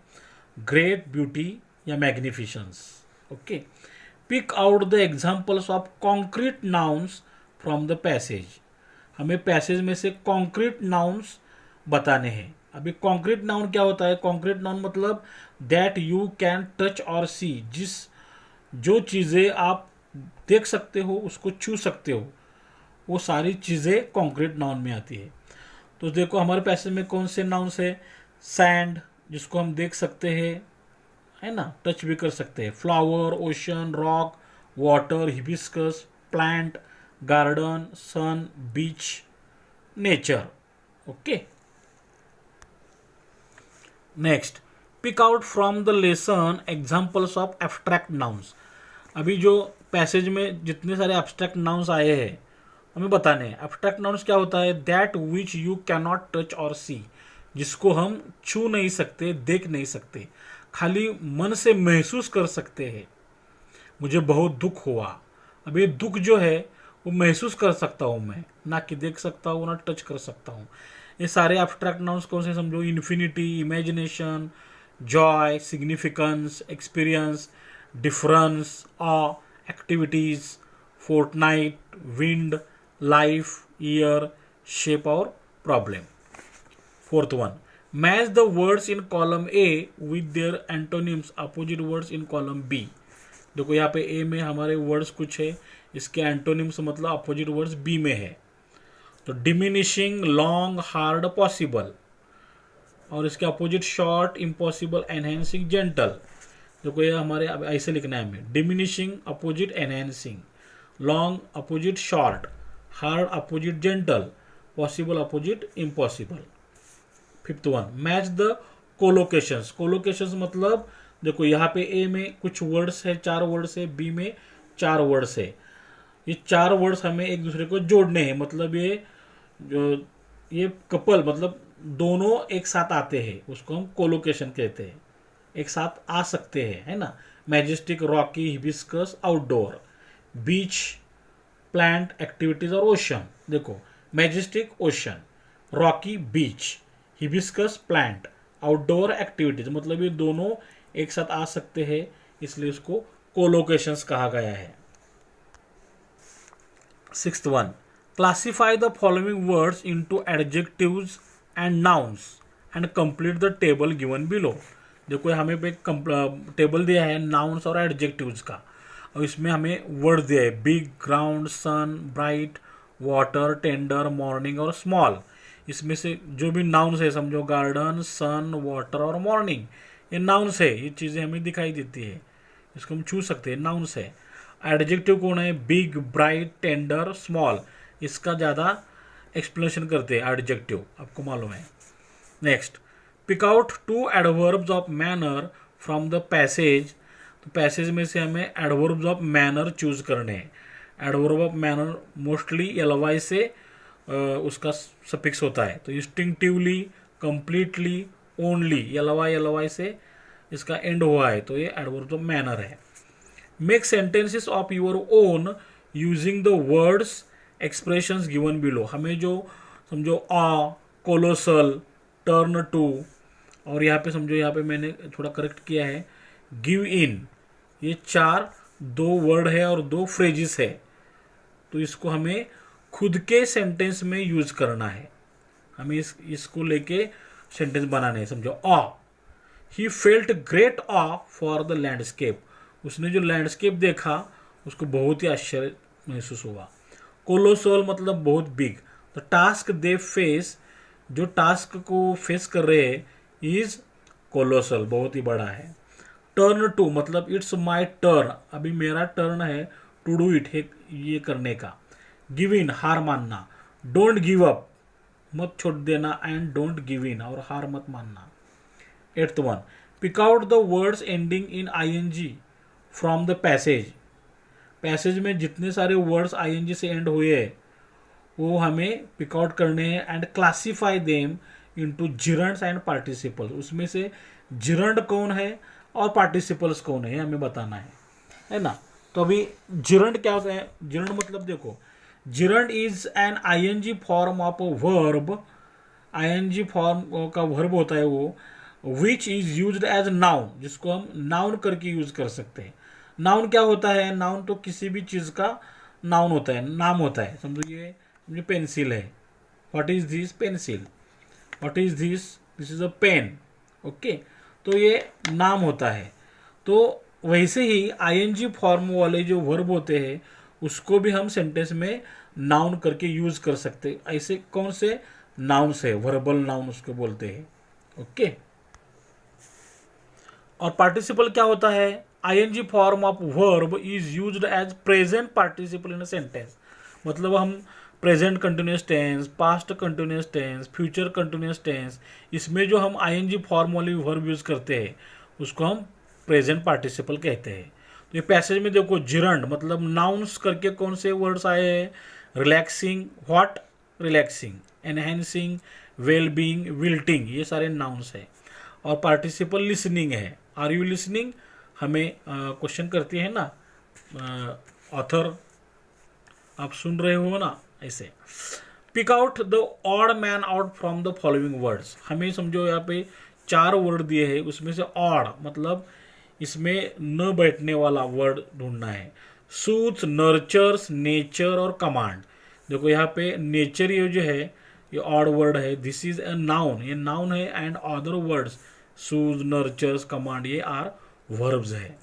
ग्रेट, ब्यूटी या magnificence. Okay, pick out the examples of concrete nouns from the passage, हमें पैसेज में से कॉन्क्रीट नाउन्स बताने हैं। अभी कॉन्क्रीट नाउन क्या होता है? कॉन्क्रीट नाउन मतलब दैट यू कैन टच और सी, जो चीज़ें आप देख सकते हो, उसको छू सकते हो, वो सारी चीज़ें कॉन्क्रीट नाउन में आती है। तो देखो हमारे पैसेज में कौन से नाउन्स है? सैंड, जिसको हम देख सकते हैं, है ना, टच भी कर सकते हैं। Flower, ocean, rock, water, hibiscus, plant, garden, sun, beach, nature. Okay, next, pick out from the lesson examples of abstract nouns, अभी जो पैसेज में जितने सारे एब्स्ट्रैक्ट नाउन्स आए हैं हमें बताने हैं। एब्स्ट्रैक्ट नाउन्स क्या होता है? That which you can not touch और सी, जिसको हम छू नहीं सकते, देख नहीं सकते, खाली मन से महसूस कर सकते हैं। मुझे बहुत दुख हुआ, अब ये दुख जो है वो महसूस कर सकता हूँ मैं, ना कि देख सकता हूँ ना टच कर सकता हूँ। ये सारे एब्स्ट्रैक्ट नाउन्स कौन से समझो? Infinity, imagination, joy, significance, experience, difference, awe, activities, fortnight, wind, life, year, shape और problem. Fourth one, match the words in column A with their antonyms, opposite words in column B. देखो यहाँ पे ए में हमारे words कुछ है, इसके antonyms मतलब अपोजिट वर्ड्स बी में है। तो डिमिनिशिंग, लॉन्ग, हार्ड, पॉसिबल, और इसके opposite short, impossible, enhancing, gentle. देखो ये हमारे अब ऐसे लिखना है हमें, diminishing opposite enhancing, long opposite short, hard opposite gentle, possible opposite impossible. Fifth one, match the collocations, collocations मतलब देखो यहाँ पे ए में कुछ वर्ड्स है, 4 वर्ड्स है, बी में 4 वर्ड्स है, ये 4 वर्ड्स हमें एक दूसरे को जोड़ने हैं, मतलब ये कपल मतलब दोनों एक साथ आते हैं, उसको हम कोलोकेशन कहते हैं, एक साथ आ सकते हैं, है ना। मैजेस्टिक, रॉकी, हिबिस्कस, आउटडोर, बीच, प्लांट, एक्टिविटीज और ओशन। देखो मैजेस्टिक ओशन, रॉकी बीच, हिबिस्कस प्लांट, आउटडोर एक्टिविटीज, मतलब ये दोनों एक साथ आ सकते हैं, इसलिए इसको कोलोकेशंस कहा गया है। Sixth one, classify the following words into adjectives and nouns and complete the table given below. देखो हमें पे टेबल दिया है नाउन्स और एडजेक्टिव्स का, और इसमें हमें वर्ड दिया है बिग, ग्राउंड, सन, ब्राइट, वाटर, टेंडर, मॉर्निंग और स्मॉल। इसमें से जो भी नाउन्स है समझो, गार्डन, सन, वाटर और मॉर्निंग, ये नाउन्स है, ये चीज़ें हमें दिखाई देती है, इसको हम छू सकते हैं, नाउन्स है। एडजेक्टिव कौन है? बिग, ब्राइट, टेंडर, स्मॉल, इसका ज़्यादा एक्सप्लेनेशन करते हैं एडजेक्टिव, आपको मालूम है। Next, pick out 2 adverbs of manner from the passage. तो पैसेज में से हमें एडवर्ब्स ऑफ मैनर चूज करने हैं। Adverb of manner mostly LY से उसका सफिक्स होता है, तो इंस्टिंक्टिवली, कंप्लीटली, ओनली, एलवाई से इसका एंड हुआ है, तो ये एडवर्ब ऑफ मैनर है। Make sentences of your own using the words expressions given below. हमें जो समझो आ, कोलोसल, टर्न टू, और यहाँ पे समझो, यहाँ पे मैंने थोड़ा करेक्ट किया है, गिव इन, ये 4 2 वर्ड है और 2 फ्रेजेस है, तो इसको हमें खुद के सेंटेंस में यूज करना है, हमें इसको लेके सेंटेंस बनाने हैं। समझो awe, he felt great awe for the landscape, उसने जो लैंडस्केप देखा उसको बहुत ही आश्चर्य महसूस हुआ। कोलोसोल मतलब बहुत big, the task they face, जो टास्क को फेस कर रहे हैं इज कोलोसल, बहुत ही बड़ा है। टर्न टू मतलब इट्स माई टर्न, अभी मेरा टर्न है टू डू इट, ये करने का। गिव इन हार मानना, डोंट गिव अप मत छोड़ देना, एंड डोंट गिव इन और हार मत मानना। 8th one, pick out the words ending in ING from the passage, passage में जितने सारे वर्ड्स ING से एंड हुए हैं वो हमें पिक आउट करने हैं, and classify them into gerunds and participles, उसमें से जिरंड कौन है और पार्टिसिपल्स कौन है हमें बताना है ना। तो अभी जिरंड क्या होता है, जिरंड मतलब देखो, gerund is an ING form of verb, ING form का वर्ब होता है वो, which is used as noun, जिसको हम नाउन करके यूज कर सकते हैं। नाउन क्या होता है, नाउन तो किसी भी चीज का नाउन होता है, नाम होता है। समझो ये पेंसिल है, what is this pencil, what is this is a pen, okay, तो ये नाम होता है। तो वैसे ही ING फॉर्म वाले जो वर्ब होते हैं उसको भी हम सेंटेंस में नाउन करके यूज कर सकते हैं। ऐसे कौन से नाउन से, वर्बल नाउन उसको बोलते हैं, ओके। और पार्टिसिपल क्या होता है, ING form of verb is used as present participle in a sentence, मतलब हम present continuous tense, past continuous tense, future continuous tense, इसमें जो हम ING फॉर्म वाली वर्ब यूज करते हैं उसको हम प्रेजेंट पार्टिसिपल कहते हैं। तो ये पैसेज में देखो जिरंड मतलब नाउन्स करके कौन से वर्ड्स आए हैं, relaxing, what relaxing, enhancing, wellbeing, wilting, ये सारे नाउन्स है। और पार्टिसिपल लिसनिंग है, आर यू लिसनिंग, हमें क्वेश्चन करती है ना ऑथर, आप सुन रहे हो ना, ऐसे। Pick out the odd man out from the following words, हमें समझो यहाँ पे 4 वर्ड दिए हैं, उसमें से ऑड मतलब इसमें न बैठने वाला वर्ड ढूंढना है। सूथ्स, नर्चर्स, नेचर और कमांड, देखो यहाँ पे नेचर ये जो है ये ऑड वर्ड है, दिस इज अ नाउन, ये नाउन है, एंड अदर वर्ड्स सूज, नर्चर्स, कमांड ये आर वर्ब्स है।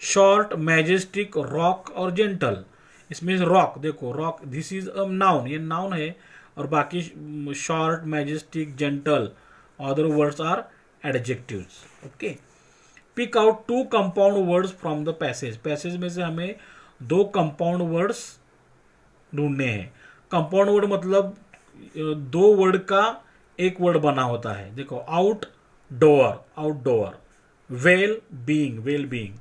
शॉर्ट, मैजेस्टिक, रॉक और जेंटल, इसमें रॉक देखो, rock this is a noun, ये नाउन है, और बाकी short, majestic, gentle other words are adjectives, okay. Pick out 2 compound words from the passage, passage में से हमें 2 कंपाउंड वर्ड्स ढूंढने हैं। कंपाउंड वर्ड मतलब 2 वर्ड का एक वर्ड बना होता है, देखो out door, outdoor, well being,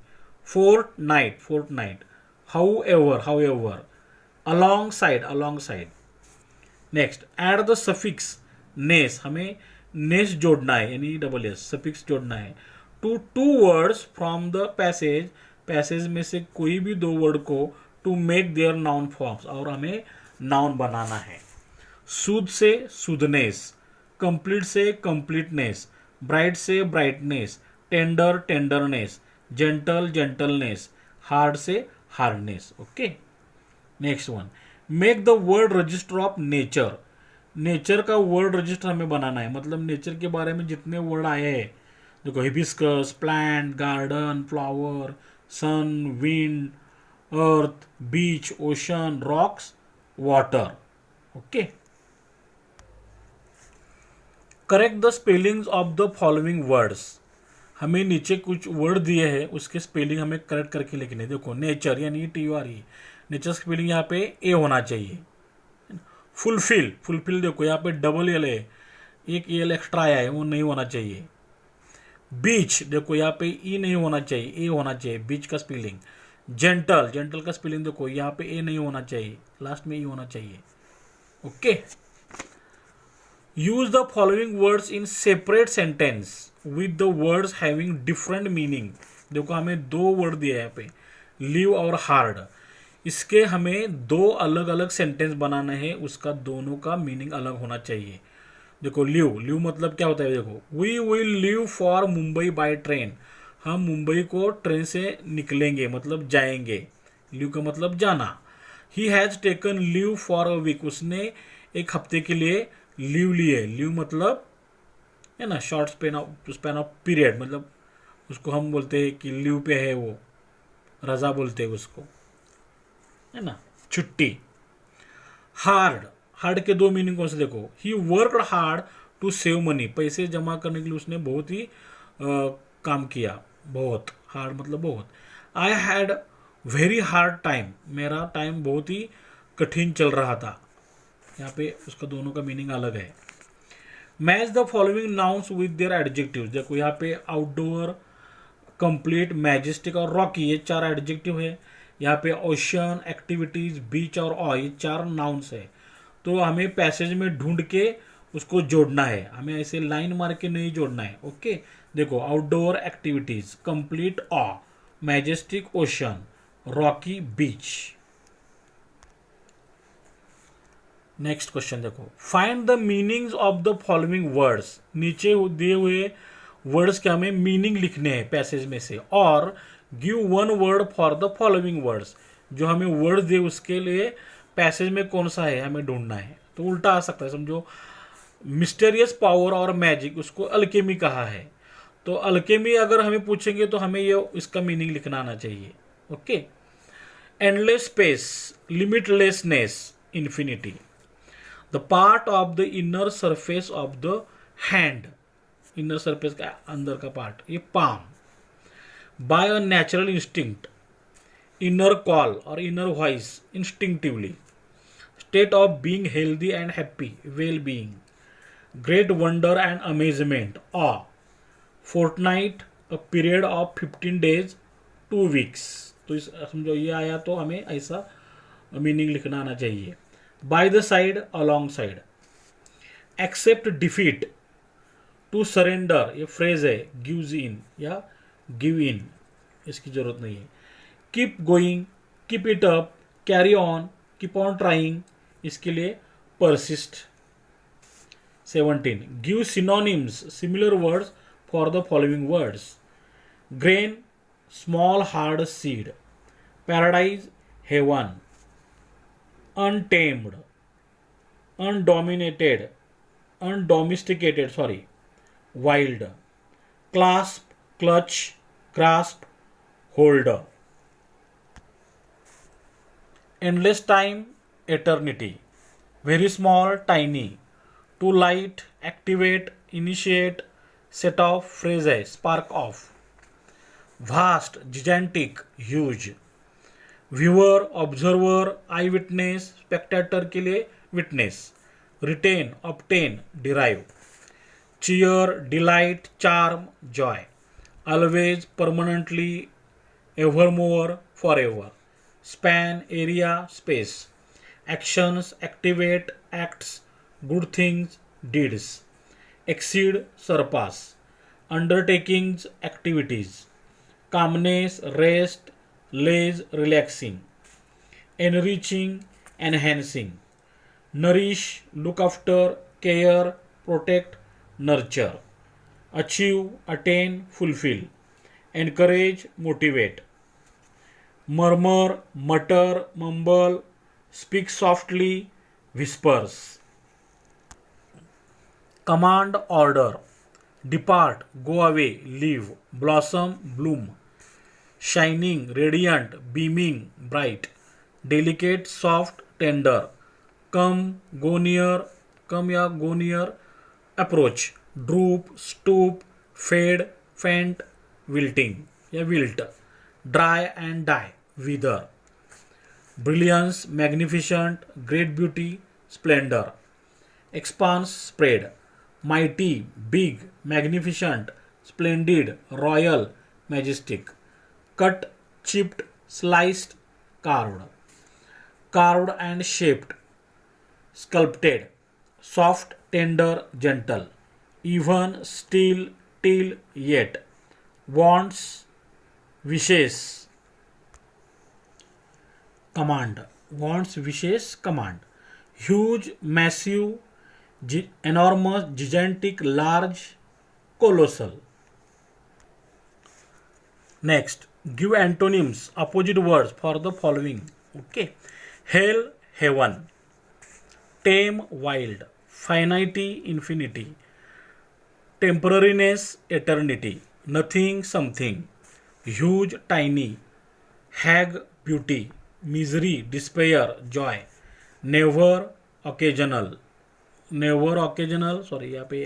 fort night, however, alongside. Next, add the suffix ness, हमें नेस जोड़ना है, यानी SS सफिक्स जोड़ना है। Two words from the passage में से कोई भी 2 वर्ड को to make their noun forms, और हमें नाउन बनाना है। सूद से सूदनेस, कंप्लीट से कंप्लीटनेस, ब्राइट से ब्राइटनेस, टेंडरनेस, जेंटलनेस, हार्ड से hardness, okay. Next one, make the word register of nature, nature का वर्ड रजिस्टर हमें बनाना है, मतलब नेचर के बारे में जितने वर्ड आए हैं, देखो hibiscus, plant, garden, flower, sun, wind, earth, beach, ocean, rocks, water, okay. Correct the spellings of the following words, हमें नीचे कुछ वर्ड दिए हैं उसके स्पेलिंग हमें करेक्ट करके लिखने। देखो नेचर यानी TURE, नेचर स्पेलिंग यहाँ पे ए होना चाहिए। फुलफिल देखो यहाँ पे डबल L है, एक L एक्स्ट्रा आया है, वो नहीं होना चाहिए। बीच देखो यहाँ पे E नहीं होना चाहिए, ए होना चाहिए बीच का स्पेलिंग। जेंटल का स्पेलिंग देखो यहाँ पे ए नहीं होना चाहिए, लास्ट में E होना चाहिए, okay. Use the following words in separate sentence with the words having different meaning, देखो हमें 2 वर्ड दिए यहाँ पे, लिव और हार्ड, इसके हमें 2 अलग अलग सेंटेंस बनाना है, उसका दोनों का मीनिंग अलग होना चाहिए। देखो लिव मतलब क्या होता है, देखो we will leave for Mumbai by train, हम मुंबई को ट्रेन से निकलेंगे मतलब जाएंगे, लिव का मतलब जाना। He has taken leave for a week, उसने एक हफ्ते के लिए लीव ली है. लीव मतलब है ना शॉर्ट स्पैन ऑफ पीरियड, मतलब उसको हम बोलते हैं कि लीव पे है वो, रजा बोलते हैं उसको, है ना, छुट्टी. हार्ड, हार्ड के दो मीनिंग कौन से देखो. He worked hard to save money, पैसे जमा करने के लिए उसने बहुत ही काम किया. बहुत हार्ड मतलब बहुत. I had very hard time, मेरा टाइम बहुत ही कठिन चल रहा था. यहाँ पे उसका दोनों का मीनिंग अलग है. Match the following nouns with their adjective. देखो यहाँ पे आउटडोर, कंप्लीट, मैजेस्टिक और रॉकी ये चार एडजेक्टिव है. यहाँ पे ओशन, एक्टिविटीज, बीच और ऑ ये चार नाउन्स है. तो हमें पैसेज में ढूंढ के उसको जोड़ना है, हमें ऐसे लाइन मार के नहीं जोड़ना है. ओके, देखो आउटडोर एक्टिविटीज, कंप्लीट ऑ, मैजेस्टिक ओशन, रॉकी बीच. नेक्स्ट क्वेश्चन देखो. Find the meanings of the following words. नीचे दिए हुए वर्ड्स के हमें मीनिंग लिखने हैं पैसेज में से, और give one word for the following words. जो हमें वर्ड दे उसके लिए पैसेज में कौन सा है हमें ढूंढना है. तो उल्टा आ सकता है, समझो मिस्टेरियस पावर और मैजिक, उसको अल्केमी कहा है. तो अल्केमी अगर हमें पूछेंगे तो हमें ये इसका मीनिंग लिखना आना चाहिए. Okay. Endless space, limitlessness, infinity. The part of the inner surface of the hand, inner surface का अंदर का पार्ट, ये palm. By a natural instinct, inner call और inner voice, instinctively. State of being healthy and happy, well being. Great wonder and amazement, awe. Fortnight, a period of 15 days, 2 weeks. तो इस समझो ये आया तो हमें ऐसा मीनिंग लिखना आना चाहिए. By the side, alongside. Accept defeat, to surrender, ये फ्रेज है. गिव्स इन या गिव इन, इसकी जरूरत नहीं है. Keep going, keep it up, carry on, keep on trying, इसके लिए persist. 17. Give synonyms, similar words for the following words. Grain, small hard seed. Paradise, heaven. untamed, undominated, undomesticated, wild. Clasp, clutch, grasp, hold. Endless time, eternity. Very small, tiny. To light, activate, initiate, set off, phrase, spark off. Vast, gigantic, huge. Viewer, observer, eyewitness, spectator के लिए witness. Retain, obtain, derive. Cheer, delight, charm, joy. Always, permanently, evermore, forever. Span, area, space. Actions, activate, acts, good things, deeds. Exceed, surpass. Undertakings, activities. Calmness, rest, laze, relaxing. Enriching, enhancing. Nourish, look after, care, protect, nurture. Achieve, attain, fulfill. Encourage, motivate. Murmur, mutter, mumble, speak softly, whispers. Command, order. Depart, go away, leave. Blossom, bloom. Shining, radiant, beaming, bright. Delicate, soft, tender. Come, go near, come या go near. Approach, droop, stoop, fade, faint, wilting या wilt. Dry and die, wither. Brilliance, magnificent, great beauty, splendor. Expanse, spread. Mighty, big, magnificent, splendid, royal, majestic. Cut, chipped, sliced, carved. Carved and shaped, sculpted. Soft, tender, gentle. Even, still, till, yet. Wants, wishes, command. Wants, wishes, command. Huge, massive, enormous, gigantic, large, colossal. Next, give antonyms, opposite words for the following. Okay. Hell heaven, tame wild, finity infinity, temporariness eternity, nothing something, huge tiny, hag beauty, misery despair joy, never occasional, never occasional sorry यहाँ पे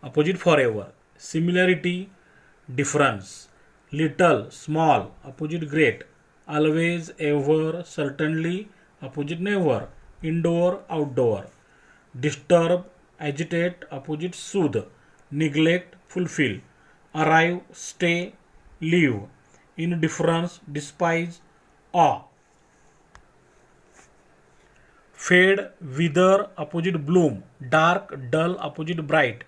opposite forever, similarity difference, little small opposite great, always ever certainly opposite never, indoor outdoor, disturb agitate opposite soothe, neglect fulfill, arrive stay leave, indifference despise awe, fade wither opposite bloom, dark dull opposite bright,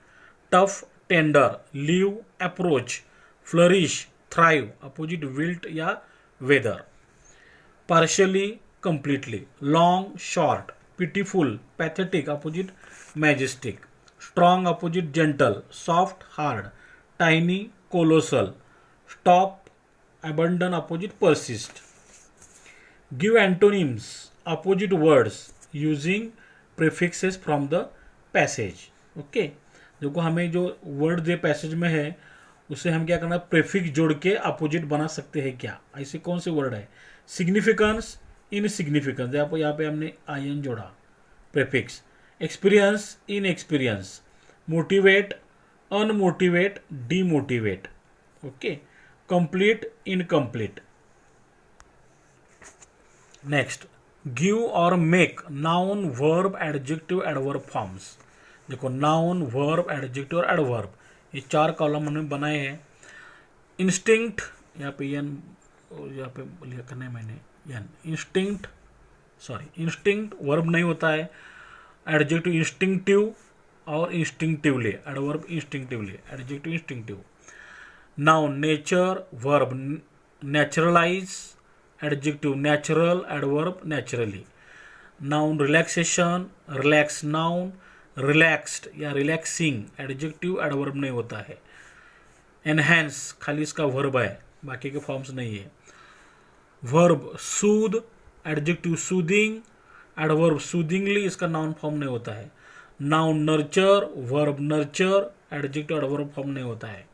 tough tender, live approach, flourish thrive opposite wilt या weather, partially completely, long short, pitiful pathetic opposite majestic, strong opposite gentle, soft hard, tiny colossal, stop abandon opposite persist. Give antonyms opposite words using prefixes from the passage. Okay देखो हमें जो word दे passage में है उसे हम क्या करना, prefix जोड़ के अपोजिट बना सकते हैं क्या, ऐसे कौन से वर्ड है, सिग्निफिकेंस इनसिग्निफिकेंस, यहाँ पे हमने आई एन जोड़ा prefix, experience in experience, motivate unmotivate demotivate, okay, complete incomplete. Next, give और make noun verb adjective adverb forms. देखो नाउन वर्ब एडजेक्टिव और एडवर्ब ये 4 कॉलम हमने बनाए हैं. इंस्टिंक्ट यहाँ पे यहाँ पे लिखा नहीं मैंने इंस्टिंक्ट इंस्टिंक्ट वर्ब नहीं होता है, एडजेक्टिव इंस्टिंक्टिव और instinctively, adverb instinctively, adjective instinctive. Noun nature verb neutralise, adjective natural, adverb naturally. Noun relaxation relax noun, relaxed या रिलैक्सिंग एडजेक्टिव एडवर्ब नहीं होता है. एनहेंस खाली इसका वर्ब है, बाकी के फॉर्म्स नहीं है. वर्ब सूद एडजेक्टिव सूदिंग, एडवर्ब सूदिंगली, इसका नाउन फॉर्म नहीं होता है. Noun nurture verb nurture, adjective adverb form नहीं होता है.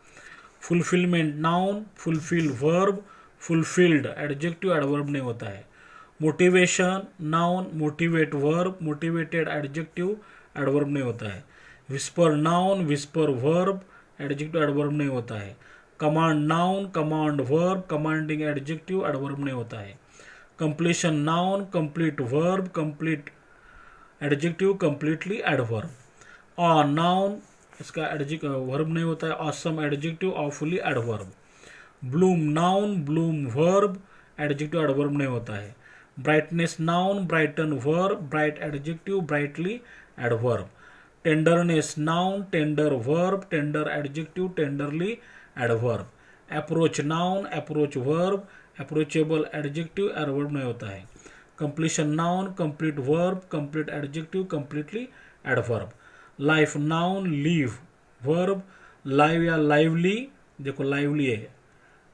Fulfilment noun, fulfil verb, fulfilled adjective adverb नहीं होता है. Motivation noun, motivate verb, motivated adjective adverb नहीं होता है. Whisper noun, whisper verb, adjective adverb नहीं होता है. Command noun, command verb, commanding adjective adverb नहीं होता है. Completion noun, complete verb, complete adjective, completely adverb. Awe noun इसका एडजेक्टिव वर्ब नहीं होता है, awesome adjective, awfully adverb. Bloom noun, bloom verb, adjective adverb नहीं होता है. Brightness noun, brighten verb, bright adjective, brightly adverb. Tenderness noun, tender verb, tender adjective, tenderly adverb. Approach noun, approach verb, approachable adjective, adverb नहीं होता है. Completion noun, complete verb, complete adjective, completely adverb. Life noun, live verb, live या lively, देखो lively है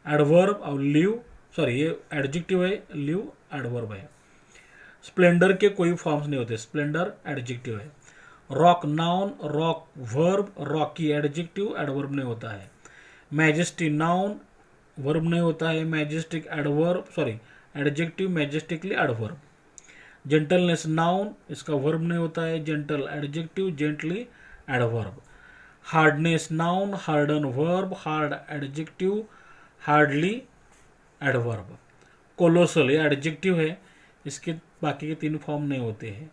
adverb, और live ये adjective है, live adverb है. स्प्लेंडर के कोई फॉर्म्स नहीं होते, स्प्लेंडर एडजेक्टिव है. Rock noun, rock verb, rocky adjective, adverb नहीं होता है. मैजेस्टी नाउन, वर्ब नहीं होता है, majestic adverb adjective, majestically adverb. Gentleness noun, इसका वर्ब नहीं होता है, gentle adjective, gently adverb. Hardness noun, harden verb, hard adjective, hardly adverb. Colossal ये एडजेक्टिव है, इसके बाकी के 3 फॉर्म नहीं होते हैं.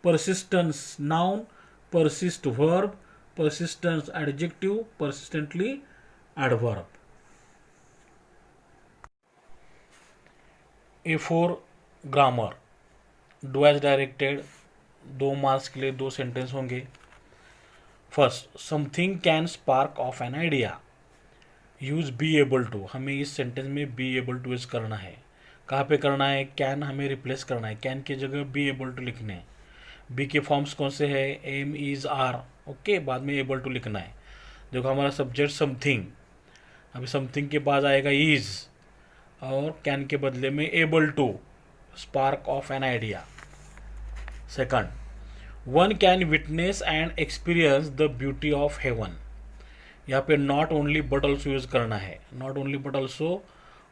Persistence noun, persist verb, persistence adjective, persistently adverb. A4 grammar, do as directed, 2 marks के लिए 2 सेंटेंस होंगे. First, something can spark off an idea, use be able to. हमें इस सेंटेंस में बी एबल टू यूज करना है. कहाँ पे करना है, कैन हमें रिप्लेस करना है, कैन की जगह बी एबल टू लिखने हैं. बी के फॉर्म्स कौन से है, एम इज आर, ओके, बाद में एबल टू लिखना है. देखो हमारा सब्जेक्ट समथिंग, अभी समथिंग के बाद आएगा इज, और कैन के बदले में able to, spark of an idea. Second, one can witness and experience the beauty of heaven. यहाँ पे not only but also use करना है, नॉट ओनली बट ऑल्सो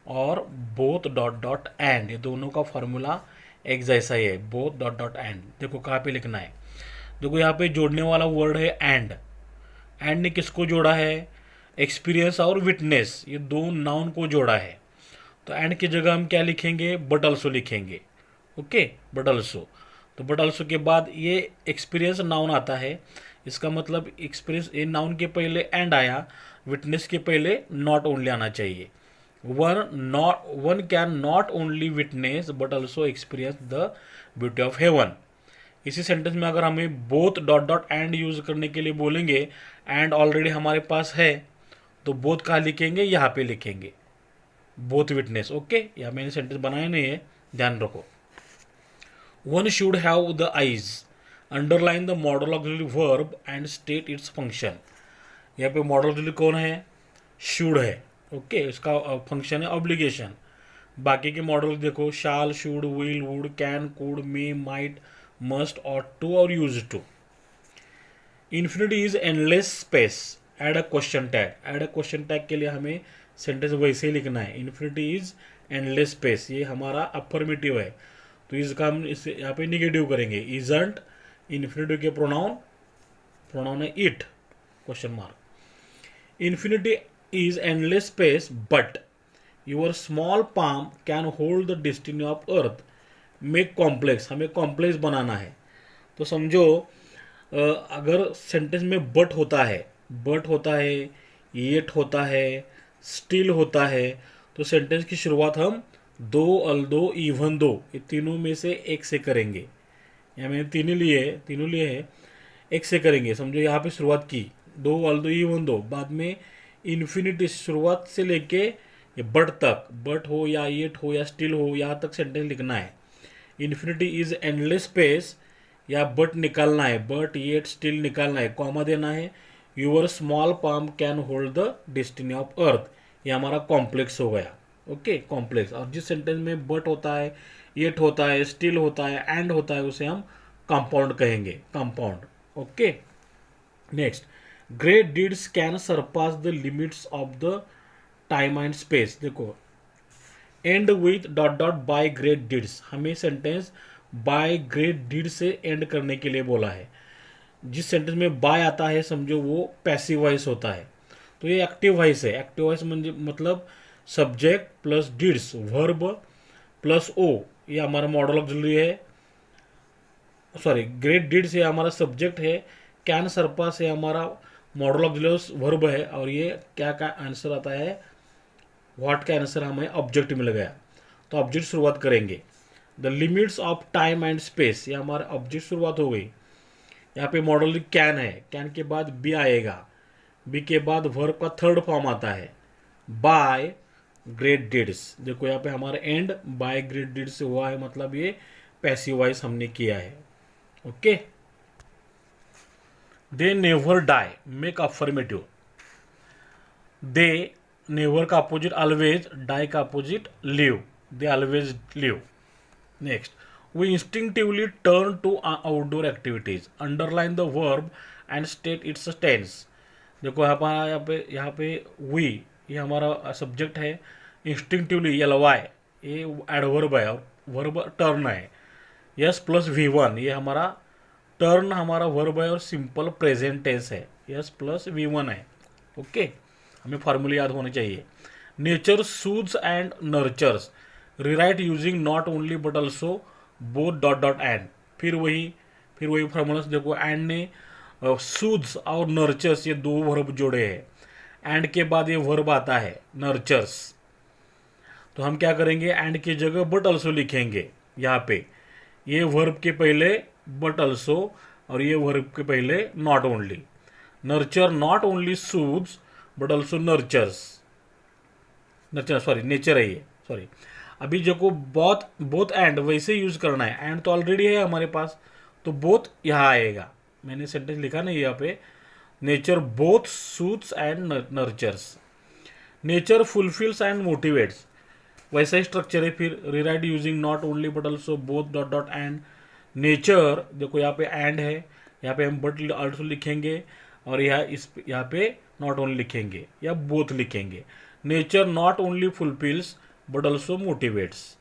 और बोथ डॉट डॉट एंड, ये दोनों का फॉर्मूला एक जैसा ही है, बोथ डॉट डॉट एंड। देखो कहाँ पे लिखना है, देखो यहाँ पे जोड़ने वाला वर्ड है एंड। एंड ने किसको जोड़ा है, एक्सपीरियंस और विटनेस, ये दो नाउन को जोड़ा है। तो एंड की जगह हम क्या लिखेंगे, बट ऑल्सो लिखेंगे। Okay, but also. तो बट ऑल्सो के बाद ये एक्सपीरियंस नाउन आता है, इसका मतलब एक्सपीरियंस ये नाउन के पहले एंड आया, विटनेस के पहले नॉट ओनली आना चाहिए। One can not only witness but also experience the beauty of haven. इसी सेंटेंस में अगर हमें both dot dot and use करने के लिए बोलेंगे, एंड ऑलरेडी हमारे पास है, तो बोथ कहाँ लिखेंगे, यहाँ पे लिखेंगे, बोथ विटनेस। ओके, यहाँ मैंने सेंटेंस बनाया नहीं है, ध्यान रखो। One should have the eyes, underline the model auxiliary verb and state its function. यहाँ पे मॉडल ऑक्सिलरी कौन है, शुड है। ओके, इसका फंक्शन है ऑब्लिगेशन। बाकी के मॉडल देखो, shall, should, will, would, can, could, may, might, must, ought to और use to. Infinity is endless space, add a question tag. Add a question tag के लिए हमें सेंटेंस वैसे ही लिखना है, इन्फिनिटी इज एंडलेस स्पेस, ये हमारा अफर्मेटिव है, तो इसका हम इसे यहाँ पे निगेटिव करेंगे। इजंट, इन्फिनिटी के प्रोनाउन है it, question mark. Infinity is endless space but your small palm can hold the destiny of earth. Make complex, हमें कॉम्प्लेक्स बनाना है। तो समझो अगर सेंटेंस में बट होता है, येट होता है, स्टिल होता है, तो सेंटेंस की शुरुआत हम दो, अल्दो, इवन दो, ये तीनों में से एक से करेंगे। यहाँ मैंने तीनों लिए है, एक से करेंगे। समझो यहाँ पे शुरुआत की दो, अल्दो, इवन दो, बाद में इन्फिनिटी शुरुआत से लेके ये बट तक, बट हो या येट हो या स्टिल हो, यहाँ तक सेंटेंस लिखना है। इन्फिनिटी इज एंडलेस स्पेस, या बट निकालना है, बट येट स्टिल निकालना है, कॉमा देना है। Your small palm can hold the destiny of earth, ये हमारा कॉम्प्लेक्स हो गया। Okay, complex. और जिस सेंटेंस में बट होता है, येट होता है, स्टिल होता है, एंड होता है, उसे हम कंपाउंड कहेंगे, compound. Okay, next, great deeds can surpass the limits of the time and space. देखो, end with dot dot by great deeds, हमें सेंटेंस बाय ग्रेट डीड से एंड करने के लिए बोला है। जिस सेंटेंस में बाय आता है समझो वो पैसिव वॉइस होता है, तो ये एक्टिव वॉइस है। एक्टिव वॉइस मतलब subject plus deeds, verb plus O, ये हमारा मॉडल ऑक्सिलरी है। सॉरी, ग्रेट डीड्स ये हमारा सब्जेक्ट है, कैन सरपास है हमारा मॉडल ऑक्सिलरी वर्ब है, और ये क्या का आंसर आता है, व्हाट का आंसर हमें ऑब्जेक्ट मिल गया। तो ऑब्जेक्ट शुरुआत करेंगे। The limits of time and space, ये हमारा ऑब्जेक्ट शुरुआत हो गई। यहाँ पे मॉडल कैन है, कैन के बाद बी आएगा, बी के बाद वर्ब का थर्ड फॉर्म आता है बाय ग्रेट डीड्स। देखो यहाँ पे हमारा एंड बाय ग्रेट डीड्स से हुआ है, मतलब ये पैसिव वॉइस हमने किया है। Okay, they never die, make affirmative. They never का अपोजिट ऑलवेज, डाई का opposite live, they always live. Next, we instinctively turn to outdoor activities, underline the verb and state its tense। देखो यहाँ पे we, ये हमारा subject है, instinctively ly, ये adverb है, और वर्ब टर्न है। यस प्लस v1, ये हमारा टर्न हमारा वर्ब है और सिंपल प्रेजेंट टेंस है, यस प्लस v1 है। ओके, हमें फार्मूले याद होने चाहिए। Nature soothes and nurtures, rewrite using not only but also both dot dot and. फिर वही फॉर्मूला देखो, एंड ने सूद्स और नर्चर्स, ये दो वर्ब जोड़े हैं। एंड के बाद ये वर्ब आता है नर्चर्स, तो हम क्या करेंगे, एंड की जगह बट ऑल्सो लिखेंगे। यहाँ पे ये वर्ब के पहले बट ऑल्सो, और ये वर्ब के पहले not only. Nurture not only soothes but also nurtures, nature है ये, सॉरी। अभी जो को बोथ एंड वैसे यूज करना है, एंड तो ऑलरेडी है हमारे पास, तो बोथ यहाँ आएगा। मैंने सेंटेंस लिखा नहीं यहाँ पे, nature both suits and nurtures. Nature fulfils and motivates, वैसा ही स्ट्रक्चर है। फिर rewrite using not only but also both dot dot and. Nature देखो यहाँ पे एंड है, यहाँ पे हम बट ऑल्सो लिखेंगे और यहाँ पे नॉट ओनली लिखेंगे या बोथ लिखेंगे। Nature not only fulfils but also motivates.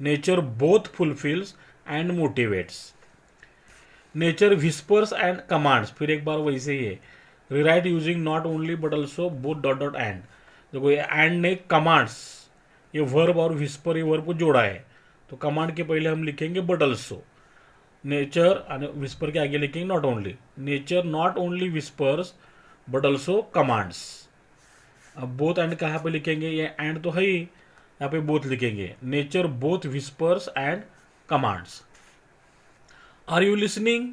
Nature both fulfils and motivates. Nature whispers and commands, फिर एक बार वैसे ही है। Rewrite using not only but also both dot dot and. देखो ये एंड ने कमांड्स, ये वर्ब और विस्पर ये वर्ब को जोड़ा है, तो कमांड के पहले हम लिखेंगे बट ऑल्सो। नेचर और विस्पर के आगे लिखेंगे not only. Nature not only whispers but also commands. अब बोथ एंड कहाँ पे लिखेंगे, ये एंड तो है ही, यहाँ पे बोथ लिखेंगे। Nature both whispers and commands. Are you listening,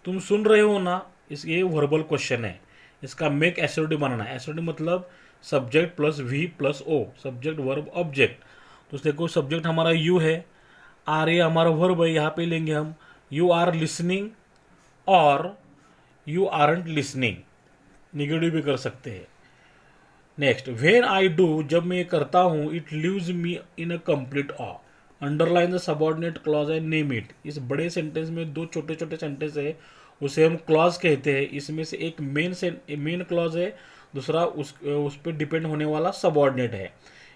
तुम सुन रहे हो ना, ये वर्बल क्वेश्चन है। इसका मेक एसओडी बनाना है। एसओडी मतलब subject plus V plus O, subject verb object. तो देखो सब्जेक्ट हमारा यू है, आर ये हमारा वर्ब है, यहाँ पे लेंगे हम यू आर लिसनिंग और यू आरंट लिसनिंग, निगेटिव भी कर सकते हैं। नेक्स्ट, व्हेन आई डू, जब मैं ये करता हूँ, it leaves me in a complete awe. Underline the subordinate clause and name it. इस बड़े सेंटेंस में दो छोटे छोटे सेंटेंस है, उसे हम क्लॉज कहते हैं। इसमें से एक मेन क्लॉज है, दूसरा उस पर डिपेंड होने वाला सबऑर्डिनेट है।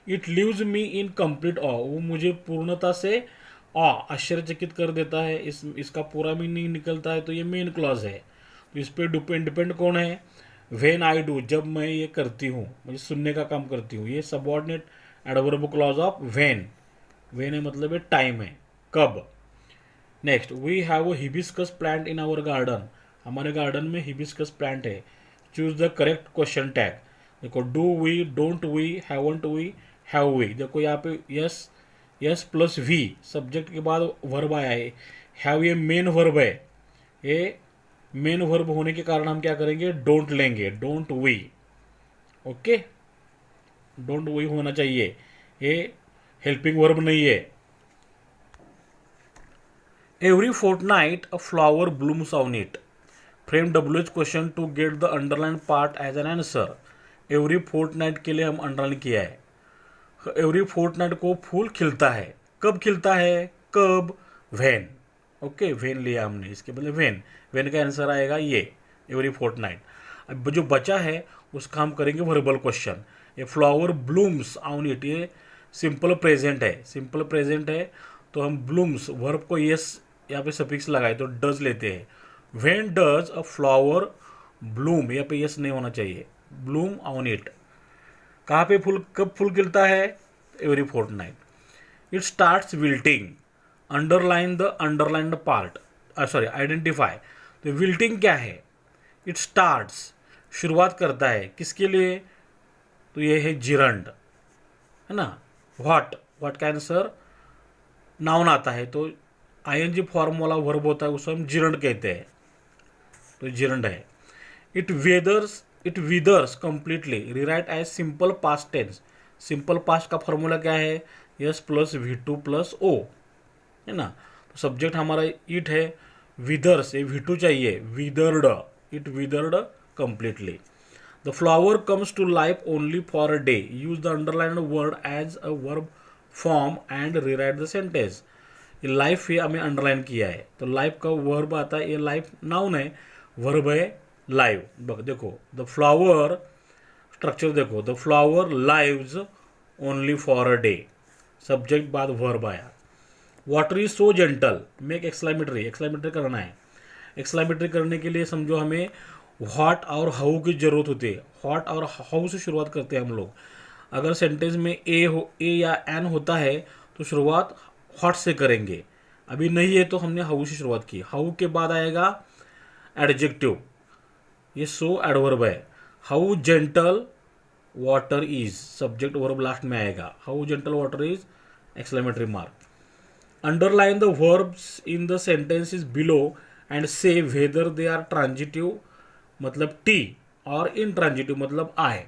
It leaves me in complete awe, वो मुझे पूर्णता से आश्चर्यचकित कर देता है। इसका पूरा मीनिंग निकलता है, तो ये मेन क्लॉज है। तो इस पर डिपेंड कौन है, व्हेन आई डू, जब मैं ये करती हूँ, मुझे सुनने का काम करती हूँ। ये subordinate adverb clause of when. When है मतलब ये टाइम है, कब। Next, we have a hibiscus plant in our garden. हमारे गार्डन में हिबिस्कस प्लांट है। Choose the correct question tag. देखो do we, don't we, haven't we, have we. देखो यहाँ पे yes, yes plus we, subject के बाद वर्ब आया है। हैव ये मेन वर्ब है, ये मेन वर्ब होने के कारण हम क्या करेंगे, डोंट लेंगे, don't we. Okay, don't we होना चाहिए, ये हेल्पिंग वर्ब नहीं है। Every fortnight a flower blooms on it. Frame WH question to get the underline part as an answer. Every fortnight के लिए हम अंडरलाइन किया है। एवरी फोर्टनाइट को फूल खिलता है, कब खिलता है, कब, व्हेन। ओके, व्हेन लिया हमने, इसके बदले व्हेन। व्हेन का आंसर आएगा ये एवरी फोर्टनाइट। अब जो बचा है उसका हम करेंगे वर्बल क्वेश्चन। ये फ्लावर ब्लूम्स ऑन इट, ये सिंपल प्रेजेंट है। सिंपल प्रेजेंट है तो हम ब्लूम्स वर्ब को यस यहाँ पे सफिक्स लगाए तो डज लेते हैं। When does a flower Bloom, यहाँ पे यस नहीं होना चाहिए, ब्लूम ऑन इट। कहाँ पे फूल, कब फूल खिलता है, every Fortnite. It starts wilting. Underline the underlined part, sorry identify. तो विल्टिंग क्या है, इट स्टार्ट्स, शुरुआत करता है, किसके लिए, तो ये है जिरंड, है ना। व्हाट, व्हाट का आंसर नाउन आता है, तो ING फॉर्म वाला वर्ब होता है, उसको हम जिरंड कहते हैं, तो जिरंड है। It withers completely. Rewrite as simple past tense. Simple past का फॉर्मूला क्या है, yes plus V2 plus O, है ना। तो सब्जेक्ट हमारा इट है, विदर्स, ये V2 चाहिए, withered, it withered completely. The flower comes to life only for a day. Use the underlined word as a verb form and rewrite the sentence. ये life ये हमें अंडरलाइन किया है, तो लाइफ का वर्ब आता है, ये लाइफ नाउन है, वर्ब है लाइव। देखो द फ्लावर, स्ट्रक्चर देखो, the flower lives only for a day, subject बाद वर्ब आया। Water is so gentle, make exclamatory, exclamatory करना है। एक्सक्लेमेटरी करने के लिए समझो हमें व्हाट और हाउ की जरूरत होती है। व्हाट और हाउ से शुरुआत करते हैं हम लोग। अगर सेंटेंस में ए या एन होता है तो शुरुआत व्हाट से करेंगे, अभी नहीं है तो हमने हाउ से शुरुआत की। हाउ के बाद आएगा एडजेक्टिव, ये सो एडवर्ब है। How gentle water is, subject verb last में आएगा। How gentle water is, exclamatory mark. Underline the verbs in the sentences below and से वेदर दे आर ट्रांजिटिव मतलब टी और इन ट्रांजिटिव मतलब आई।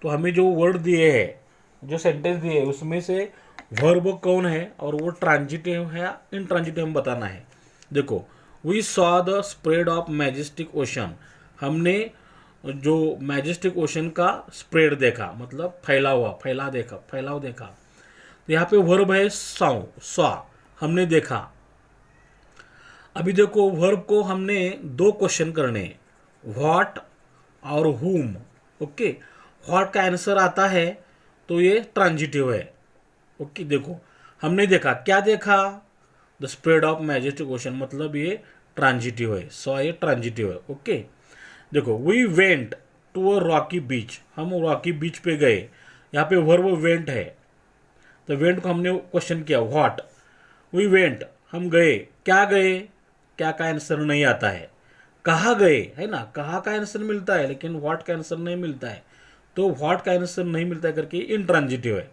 तो हमें जो वर्ड दिए हैं, जो सेंटेंस दिए हैं, उसमें से वर्ब कौन है और वो ट्रांजिटिव है या इन ट्रांजिटिव हम बताना है। देखो, we saw the spread of majestic ocean. हमने जो मैजेस्टिक ओशन का स्प्रेड देखा मतलब फैलाव देखा। तो यहाँ पे वर्ब है सॉ, हमने देखा। अभी देखो वर्ब को हमने दो क्वेश्चन करने, व्हाट और whom। ओके, व्हाट का आंसर आता है तो ये ट्रांजिटिव है। ओके, देखो हमने देखा, क्या देखा, the spread of majestic ocean, मतलब ये ट्रांजिटिव है, सॉ ये ट्रांजिटिव है। ओके, देखो we went to a rocky beach, हम रॉकी बीच पे गए, यहाँ पे वर्ब वेंट है, तो वेंट को हमने क्वेश्चन किया व्हाट, वी वेंट हम गए, क्या गए, क्या का आंसर नहीं आता है, कहाँ गए, है ना, कहाँ का आंसर मिलता है लेकिन व्हाट का आंसर नहीं मिलता है, तो व्हाट का आंसर नहीं मिलता है करके इंट्रांजिटिव है।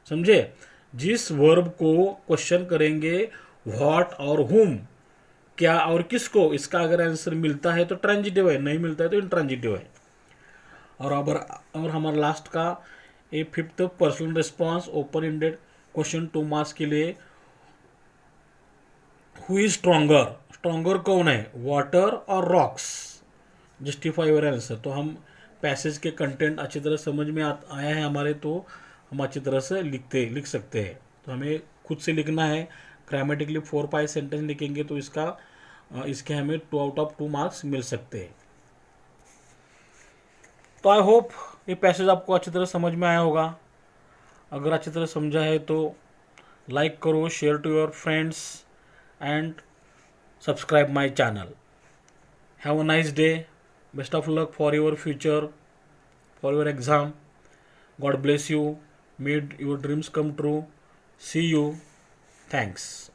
समझे, जिस वर्ब को क्वेश्चन करेंगे व्हाट और हुम, क्या और किसको, इसका अगर आंसर मिलता है तो ट्रांजिटिव है, नहीं मिलता है तो इंट्रांजिटिव है। और हमारा लास्ट का A fifth personal response open ended question 2 marks के लिए, हु इज स्ट्रॉन्गर, स्ट्रॉन्गर कौन है, वाटर और रॉक्स, जस्टिफाई योर आंसर। तो हम पैसेज के कंटेंट अच्छी तरह समझ में आया है हमारे, तो हम अच्छी तरह से लिख सकते हैं। तो हमें खुद से लिखना है, ग्रामेटिकली 4-5 सेंटेंस लिखेंगे तो इसके हमें 2 आउट ऑफ 2 मार्क्स मिल सकते हैं। तो आई होप ये पैसेज आपको अच्छी तरह समझ में आया होगा। अगर अच्छी तरह समझा है तो लाइक करो, share to your friends and subscribe my channel. Have a nice day, best of luck for your future, for your exam. God bless you, made your dreams come true. See you, thanks.